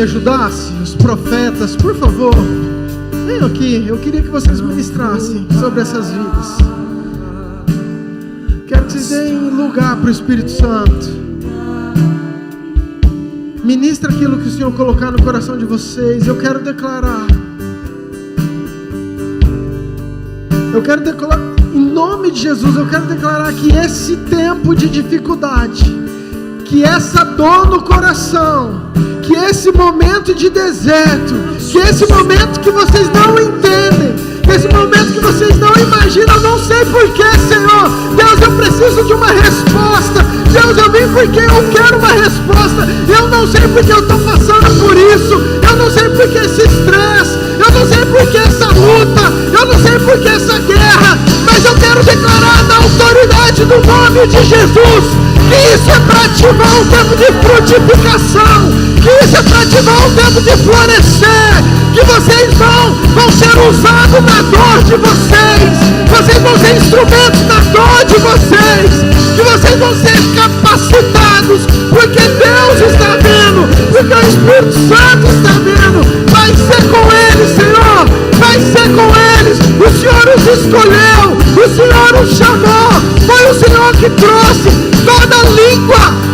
[SPEAKER 1] ajudasse, os profetas, por favor, venham aqui. Eu queria que vocês ministrassem sobre essas vidas. Quero que vocês deem lugar para o Espírito Santo. Ministra aquilo que o Senhor colocar no coração de vocês. Eu quero declarar, em nome de Jesus, eu quero declarar que esse tempo de dificuldade, que essa dor no coração, que esse momento de deserto, que esse momento que vocês não entendem, que esse momento que vocês não imaginam, eu não sei porquê, Senhor. Deus, eu preciso de uma resposta. Deus, eu vim porque eu quero uma resposta. Eu não sei porque eu estou passando por isso. Eu não sei porque esse estresse. Eu não sei porque essa luta. Eu não sei porque essa guerra. Mas eu quero declarar na autoridade do nome de Jesus que isso é para ativar um tempo de frutificação, que isso é para ativar um tempo de florescer, que vocês vão ser usados na dor de vocês, vocês vão ser instrumentos na dor de vocês, que vocês vão ser capacitados, porque Deus está vendo, porque o Espírito Santo está vendo. Vai ser com eles, Senhor, vai ser com eles. O Senhor os escolheu, o Senhor os chamou, foi o Senhor que trouxe toda língua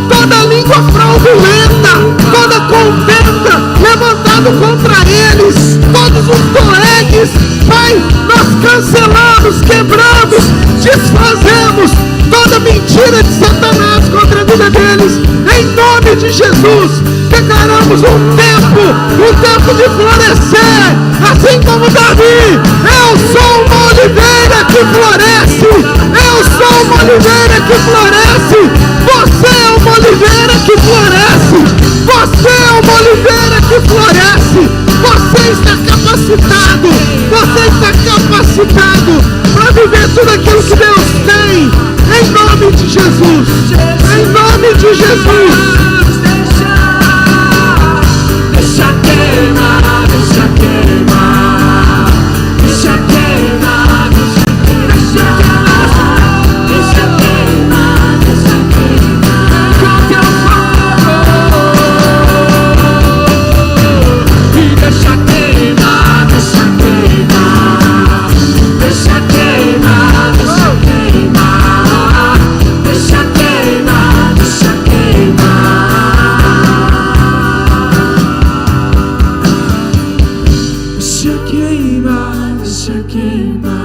[SPEAKER 1] fraudulenta, toda contenda levantado contra eles, todos os doegues, Pai, nós cancelamos, quebramos, desfazemos toda mentira de Satanás contra a vida deles, em nome de Jesus. Declaramos um tempo de florescer, assim como Davi. Eu sou uma oliveira que floresce, eu sou uma oliveira que floresce, você é uma oliveira que floresce, você é uma oliveira que floresce, você está capacitado para viver tudo aquilo que Deus tem, em nome de Jesus, em nome de Jesus.
[SPEAKER 4] Deixa queimar, deixa queimar, deixa queimar, deixa queimar, deixa queimar, deixa queimar, com teu fogo. E deixa queimar, deixa queimar, deixa queimar, deixa queimar, deixa queimar, deixa queimar.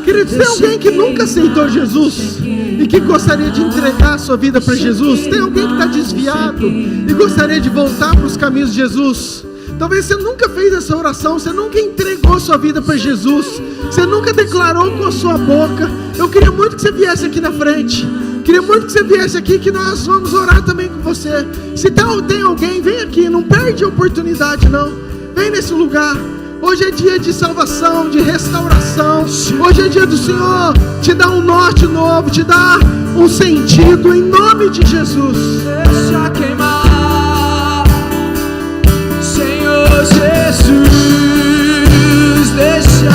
[SPEAKER 1] Queridos, tem alguém que nunca aceitou Jesus e que gostaria de entregar a sua vida para Jesus? Tem alguém que está desviado e gostaria de voltar para os caminhos de Jesus? Talvez você nunca fez essa oração, você nunca entregou sua vida para Jesus, você nunca declarou com a sua boca. Eu queria muito que você viesse aqui na frente, queria muito que você viesse aqui, que nós vamos orar também com você. Se tem alguém, vem aqui, não perde a oportunidade não, vem nesse lugar. Hoje é dia de salvação, de restauração. Hoje é dia do Senhor te dar um norte novo, te dar um sentido, em nome de Jesus.
[SPEAKER 4] Deixa queimar, Senhor Jesus, deixa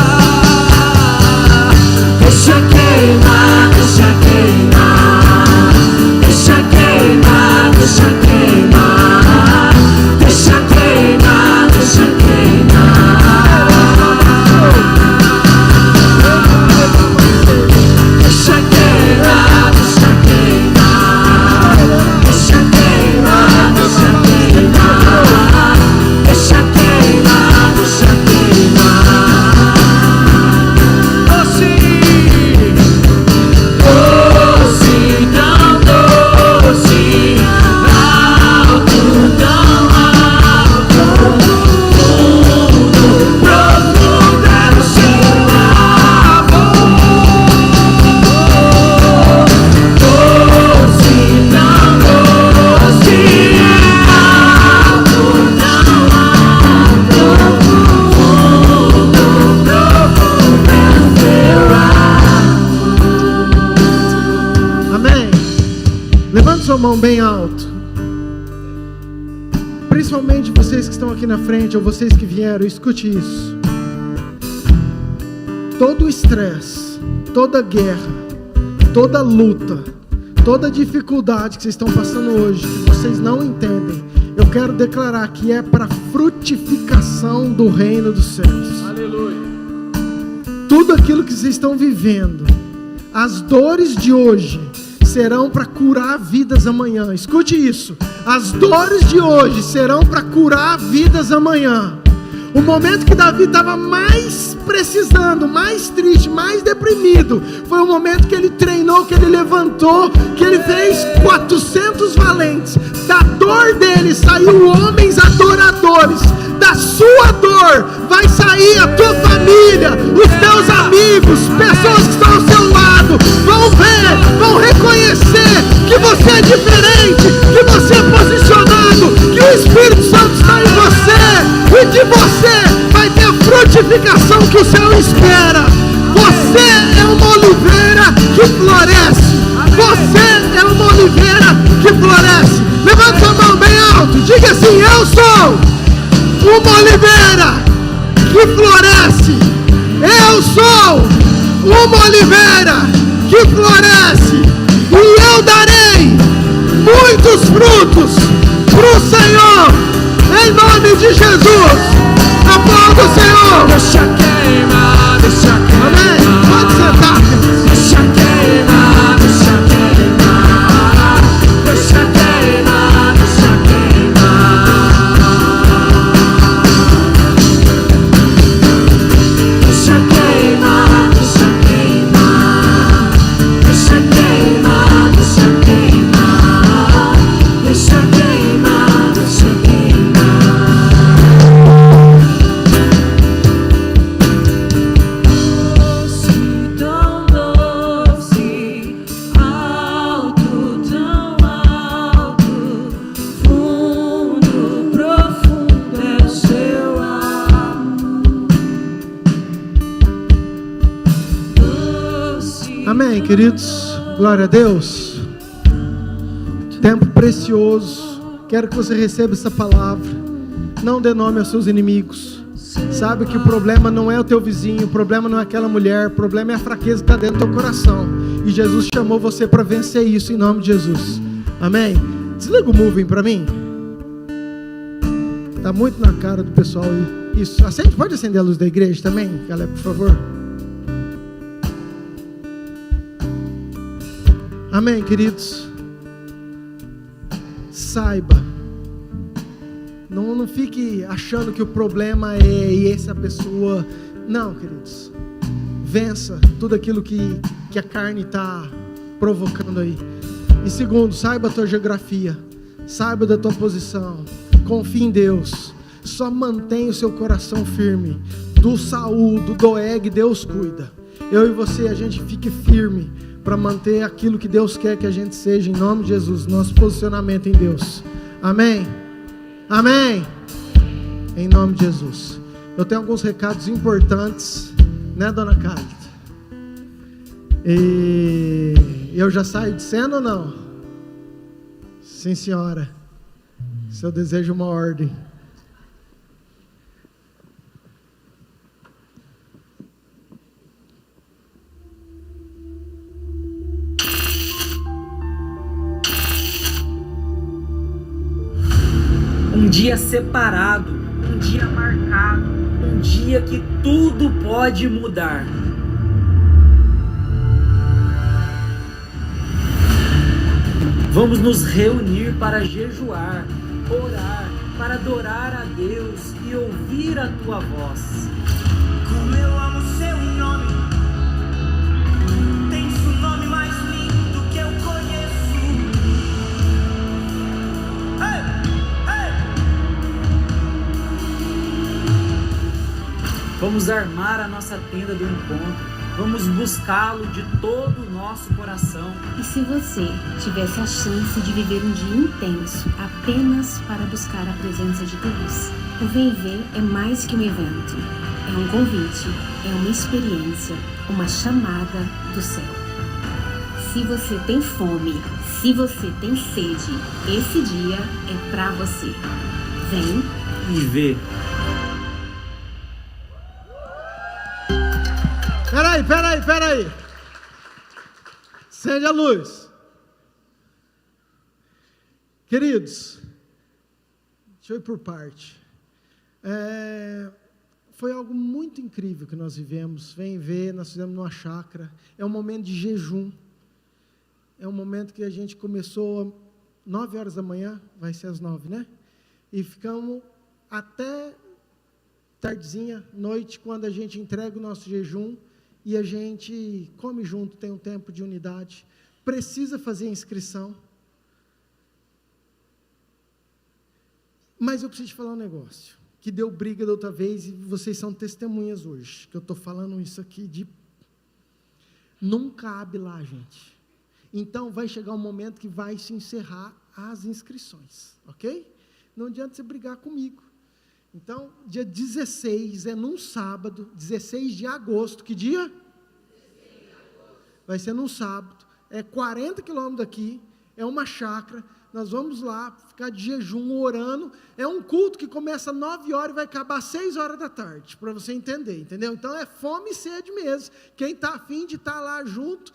[SPEAKER 4] queimar, deixa queimar, deixa queimar, deixa queimar, deixa queimar, deixa queimar.
[SPEAKER 1] Mão bem alto, principalmente vocês que estão aqui na frente ou vocês que vieram, escute isso. Todo o estresse, toda guerra, toda luta, toda dificuldade que vocês estão passando hoje, que vocês não entendem, Eu quero declarar que é para frutificação do reino dos céus.
[SPEAKER 4] Aleluia.
[SPEAKER 1] Tudo aquilo que vocês estão vivendo, as dores de hoje serão para curar vidas amanhã. Escute isso. As dores de hoje serão para curar vidas amanhã. O momento que Davi estava mais precisando, mais triste, mais deprimido, foi o momento que ele treinou, que ele levantou, que ele fez 400 valentes. Da dor dele saiu homens adoradores. Da sua dor vai sair a tua família, os teus amigos, pessoas que estão ao seu lado, vão ver, vão reconhecer que você é diferente, que você é posicionado, que o Espírito Santo está em você, e que você vai ter a frutificação que o céu espera. Você é uma oliveira que floresce. Você é uma oliveira que floresce. Levanta sua mão bem alto, diga assim: eu sou uma oliveira que floresce. Eu sou uma oliveira que floresce, e eu darei muitos frutos para o Senhor, em nome de Jesus. Aplauda o Senhor.
[SPEAKER 4] Deixa queimar, deixa queimar.
[SPEAKER 1] Amém. Pode sentar.
[SPEAKER 4] Deixa queimar, deixa queimar. Deixa queimar, deixa queimar. Deixa queimar, deixa queimar. Deixa queimar, deixa queimar. Deixa queimar, deixa queimar. Doce, tão doce, alto, tão alto, fundo, profundo é o seu amor. Doce.
[SPEAKER 1] Amém, queridos. Glória a Deus. Tempo precioso. Quero que você receba essa palavra. Não dê nome aos seus inimigos. Sabe que o problema não é o teu vizinho, o problema não é aquela mulher, o problema é a fraqueza que está dentro do teu coração. E Jesus chamou você para vencer isso em nome de Jesus. Amém? Desliga o moving para mim. Está muito na cara do pessoal aí. Isso. Acende, pode acender a luz da igreja também, galera, por favor. Amém, queridos. Saiba. Não fique achando que o problema é essa pessoa. Não, queridos. Vença tudo aquilo que a carne está provocando aí. E segundo, saiba a tua geografia. Saiba da tua posição. Confie em Deus. Só mantenha o seu coração firme. Do Saul, do Doeg, Deus cuida. Eu e você, a gente fique firme para manter aquilo que Deus quer que a gente seja, em nome de Jesus, nosso posicionamento em Deus. Amém? Amém? Em nome de Jesus. Eu tenho alguns recados importantes, né, dona Cátia? E eu já saio de cena ou não? Sim, senhora. Se eu desejo uma ordem.
[SPEAKER 5] Um dia separado, um dia marcado, um dia que tudo pode mudar. Vamos nos reunir para jejuar, orar, para adorar a Deus e ouvir a tua voz.
[SPEAKER 6] Como eu amo seu nome, tens o nome mais lindo que eu conheço. Hey, hey.
[SPEAKER 5] Vamos armar a nossa tenda do encontro. Vamos buscá-lo de todo o nosso coração.
[SPEAKER 7] E se você tivesse a chance de viver um dia intenso apenas para buscar a presença de Deus? O Vem Ver é mais que um evento. É um convite, é uma experiência, uma chamada do céu. Se você tem fome, se você tem sede, esse dia é pra você. Vem
[SPEAKER 5] E ver.
[SPEAKER 1] Peraí. Acende a luz. Queridos, Deixa eu ir por parte. Foi algo muito incrível que nós vivemos. Vem ver, nós fizemos numa chácara. É um momento de jejum. É um momento que a gente começou 9 horas da manhã, vai ser às 9, né? E ficamos até tardezinha, noite, quando a gente entrega o nosso jejum e a gente come junto, tem um tempo de unidade. Precisa fazer a inscrição. Mas eu preciso te falar um negócio, que deu briga da outra vez e vocês são testemunhas hoje, que eu estou falando isso aqui de... Não cabe lá, gente. Então, vai chegar um momento que vai se encerrar as inscrições, ok? Não adianta você brigar comigo. Então, dia 16, é num sábado, 16 de agosto, que dia? 16 de agosto. Vai ser num sábado, é 40 quilômetros daqui, é uma chácara, nós vamos lá, ficar de jejum, orando, é um culto que começa às 9 horas e vai acabar às 6 horas da tarde, para você entender, entendeu? Então, é fome e sede mesmo, quem está afim de estar lá junto,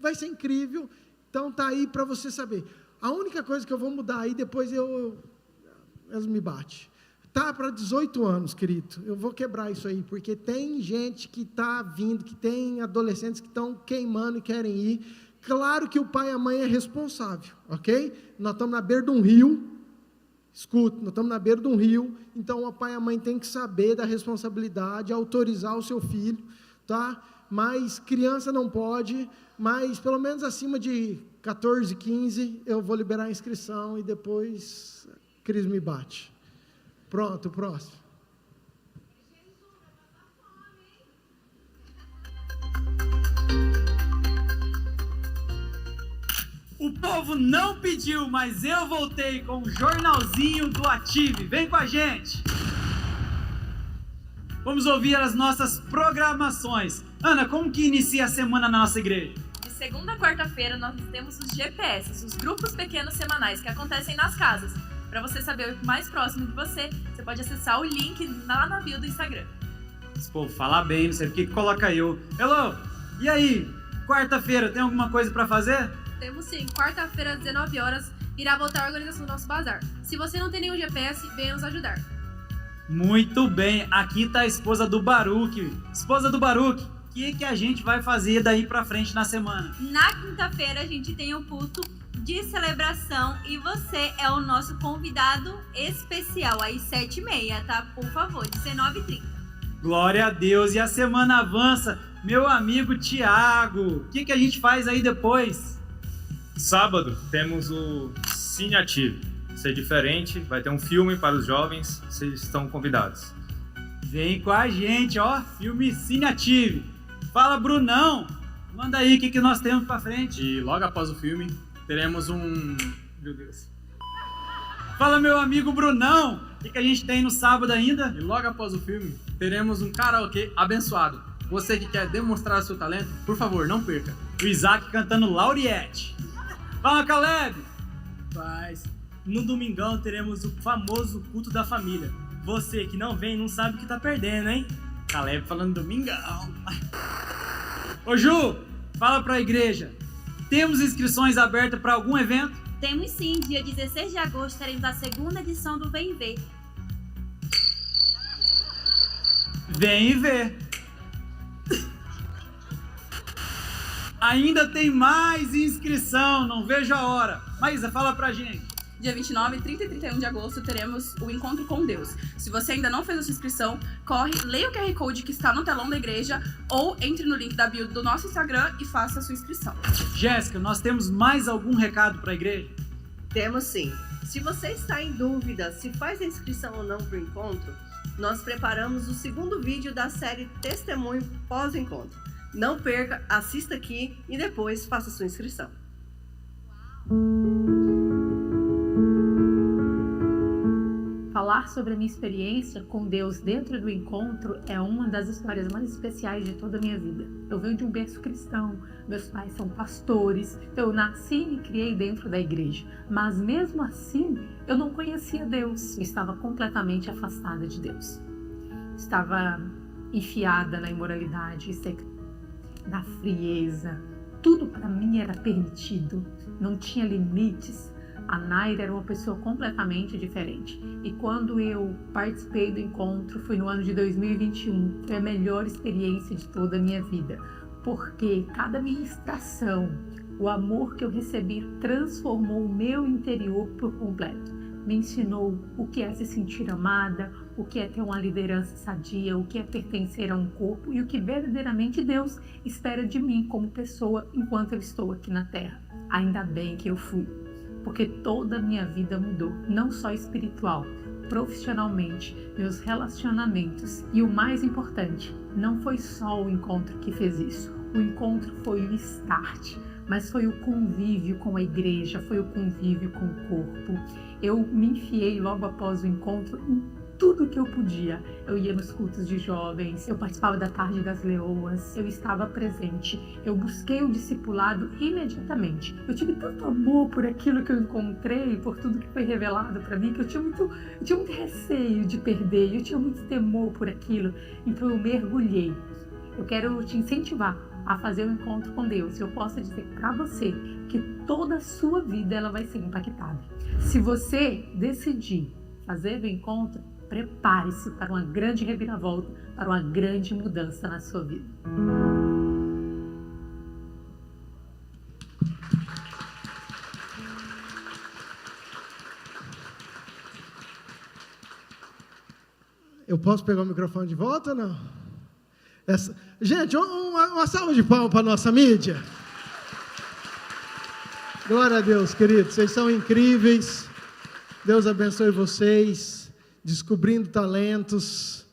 [SPEAKER 1] vai ser incrível, então está aí para você saber. A única coisa que eu vou mudar aí, depois elas me batem. Tá para 18 anos, querido, eu vou quebrar isso aí, porque tem gente que está vindo, que tem adolescentes que estão queimando e querem ir. Claro que o pai e a mãe é responsável, ok? Nós estamos na beira de um rio, escuta, nós estamos na beira de um rio, então o pai e a mãe têm que saber da responsabilidade, autorizar o seu filho, tá? Mas criança não pode, mas pelo menos acima de 14, 15, eu vou liberar a inscrição e depois Cris me bate. Pronto, próximo.
[SPEAKER 5] O povo não pediu, mas eu voltei com o jornalzinho do Ative. Vem com a gente! Vamos ouvir as nossas programações. Ana, como que inicia a semana na nossa igreja?
[SPEAKER 8] De segunda a quarta-feira nós temos os GPS, os grupos pequenos semanais que acontecem nas casas. Para você saber o mais próximo de você, você pode acessar o link lá na bio do Instagram.
[SPEAKER 5] Esse povo fala bem, não sei por que coloca eu. Hello, e aí? Quarta-feira tem alguma coisa para fazer?
[SPEAKER 9] Temos sim, quarta-feira às 19 horas irá voltar a organização do nosso bazar. Se você não tem nenhum GPS, venha nos ajudar.
[SPEAKER 5] Muito bem, aqui tá a esposa do Baruque. Esposa do Baruque, o que a gente vai fazer daí pra frente na semana?
[SPEAKER 10] Na quinta-feira a gente tem um culto de celebração e você é o nosso convidado especial às 7h30, tá? Por favor, 19h30.
[SPEAKER 5] Glória a Deus, e a semana avança. Meu amigo Tiago, o que a gente faz aí depois?
[SPEAKER 11] Sábado temos o Cine Ative. Ser diferente, vai ter um filme para os jovens, vocês estão convidados.
[SPEAKER 5] Vem com a gente, ó, filme Cine Ative. Fala, Brunão, manda aí o que nós temos pra frente.
[SPEAKER 12] E logo após o filme, teremos um... Meu Deus.
[SPEAKER 5] Fala, meu amigo Brunão, o que a gente tem no sábado ainda?
[SPEAKER 12] E logo após o filme, teremos um karaokê abençoado. Você que quer demonstrar seu talento, por favor, não perca.
[SPEAKER 5] O Isaac cantando Lauriette. Fala, Caleb.
[SPEAKER 13] Paz. No domingão teremos o famoso culto da família. Você que não vem não sabe o que tá perdendo, hein?
[SPEAKER 5] Caleb falando domingão. Ô Ju, fala pra igreja. Temos inscrições abertas para algum evento?
[SPEAKER 10] Temos sim, dia 16 de agosto teremos a segunda edição do Vem Ver.
[SPEAKER 5] Vem e vê. Ainda tem mais inscrição, não vejo a hora. Maísa, fala pra gente.
[SPEAKER 14] Dia 29, 30 e 31 de agosto teremos o Encontro com Deus. Se você ainda não fez a sua inscrição, corre, leia o QR Code que está no telão da igreja ou entre no link da bio do nosso Instagram e faça a sua inscrição.
[SPEAKER 5] Jéssica, nós temos mais algum recado para a igreja?
[SPEAKER 15] Temos sim. Se você está em dúvida se faz a inscrição ou não para o encontro, nós preparamos o segundo vídeo da série Testemunho Pós-Encontro. Não perca, assista aqui e depois faça a sua inscrição.
[SPEAKER 16] Falar sobre a minha experiência com Deus dentro do encontro é uma das histórias mais especiais de toda a minha vida. Eu venho de um berço cristão, meus pais são pastores, eu nasci e me criei dentro da igreja, mas mesmo assim eu não conhecia Deus, eu estava completamente afastada de Deus. Estava enfiada na imoralidade, na frieza, tudo para mim era permitido, não tinha limites. A Naira era uma pessoa completamente diferente. E quando eu participei do encontro, foi no ano de 2021, foi a melhor experiência de toda a minha vida. Porque cada ministração, o amor que eu recebi transformou o meu interior por completo. Me ensinou o que é se sentir amada, o que é ter uma liderança sadia, o que é pertencer a um corpo e o que verdadeiramente Deus espera de mim como pessoa enquanto eu estou aqui na Terra. Ainda bem que eu fui, porque toda a minha vida mudou, não só espiritual, profissionalmente, meus relacionamentos. E o mais importante, não foi só o encontro que fez isso. O encontro foi o start, mas foi o convívio com a igreja, foi o convívio com o corpo. Eu me enfiei logo após o encontro em tudo que eu podia. Eu ia nos cultos de jovens, eu participava da Tarde das Leoas, eu estava presente, eu busquei o discipulado imediatamente. Eu tive tanto amor por aquilo que eu encontrei, por tudo que foi revelado para mim, que eu tinha muito receio de perder, eu tinha muito temor por aquilo, então eu mergulhei. Eu quero te incentivar a fazer um encontro com Deus. Eu posso dizer para você que toda a sua vida ela vai ser impactada. Se você decidir fazer o encontro, prepare-se para uma grande reviravolta, para uma grande mudança na sua vida.
[SPEAKER 1] Eu posso pegar o microfone de volta ou não? Gente, uma salva de palmas para a nossa mídia. Glória a Deus, queridos. Vocês são incríveis. Deus abençoe vocês. Descobrindo talentos.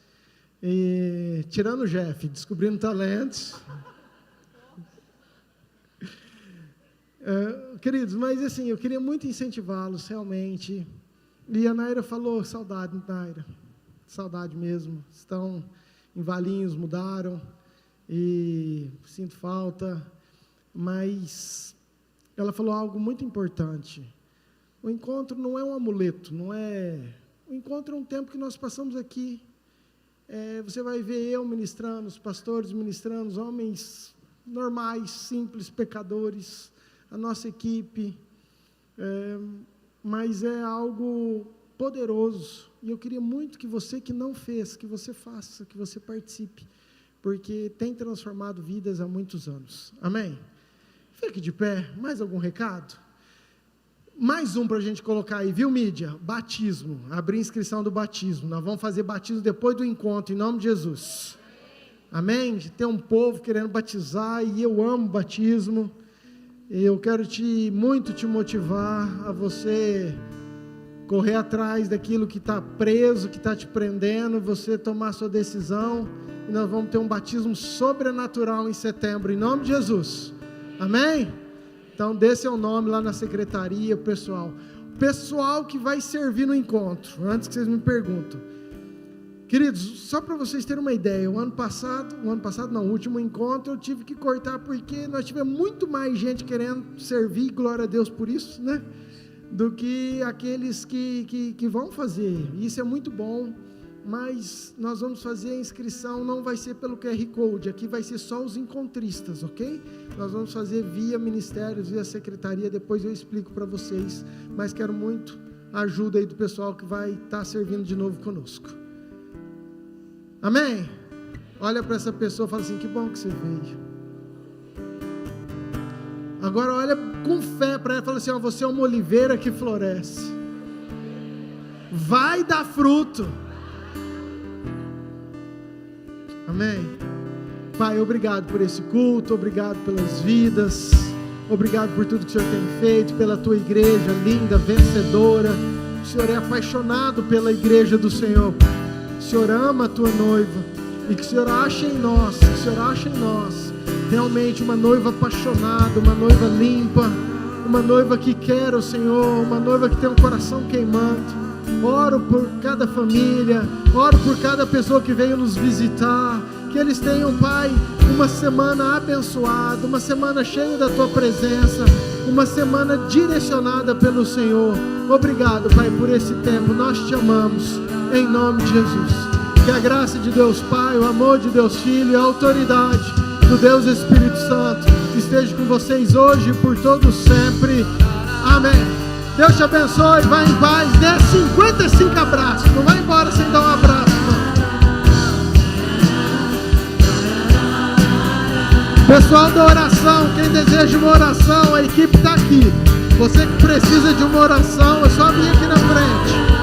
[SPEAKER 1] E, tirando o Jeff, descobrindo talentos. Queridos, mas assim, eu queria muito incentivá-los, realmente. E a Naira falou, saudade, Naira. Saudade mesmo. Estão em Valinhos, mudaram. E sinto falta. Mas ela falou algo muito importante. O encontro não é um amuleto, não é... O encontro é um tempo que nós passamos aqui. Você vai ver eu ministrando, os pastores ministrando, os homens normais, simples, pecadores, a nossa equipe. Mas é algo poderoso. E eu queria muito que você que não fez, que você faça, que você participe. Porque tem transformado vidas há muitos anos. Amém? Fique de pé. Mais algum recado? Mais um para a gente colocar aí, viu, mídia? Batismo. Abrir inscrição do batismo. Nós vamos fazer batismo depois do encontro, em nome de Jesus. Amém? Tem um povo querendo batizar e eu amo batismo. Eu quero muito te motivar a você correr atrás daquilo que está preso, que está te prendendo, você tomar sua decisão. E nós vamos ter um batismo sobrenatural em setembro, em nome de Jesus. Amém? Então, dê seu nome lá na secretaria, pessoal. Pessoal que vai servir no encontro, antes que vocês me perguntem. Queridos, só para vocês terem uma ideia, o último encontro eu tive que cortar porque nós tivemos muito mais gente querendo servir, glória a Deus por isso, né? Do que aqueles que vão fazer. Isso é muito bom. Mas nós vamos fazer a inscrição, não vai ser pelo QR Code, aqui vai ser só os encontristas, ok? Nós vamos fazer via ministérios, via secretaria, depois eu explico para vocês, mas quero muito a ajuda aí do pessoal que vai estar servindo de novo conosco. Amém? Olha para essa pessoa e fala assim, que bom que você veio. Agora olha com fé para ela e fala assim, você é uma oliveira que floresce. Vai dar fruto. Amém? Pai, obrigado por esse culto, obrigado pelas vidas, obrigado por tudo que o Senhor tem feito, pela tua igreja linda, vencedora. O Senhor é apaixonado pela igreja do Senhor. O Senhor ama a tua noiva e que o Senhor ache em nós, realmente uma noiva apaixonada, uma noiva limpa, uma noiva que quer o Senhor, uma noiva que tem um coração queimando. Oro por cada família, oro por cada pessoa que veio nos visitar, que eles tenham, Pai, uma semana abençoada, uma semana cheia da Tua presença, uma semana direcionada pelo Senhor. Obrigado, Pai, por esse tempo, nós te amamos, em nome de Jesus. Que a graça de Deus Pai, o amor de Deus Filho e a autoridade do Deus Espírito Santo esteja com vocês hoje e por todo sempre. Amém. Deus te abençoe, vai em paz, dê 55 abraços, não vai embora sem dar um abraço, não. Pessoal da oração, quem deseja uma oração, a equipe está aqui. Você que precisa de uma oração, é só vir aqui na frente.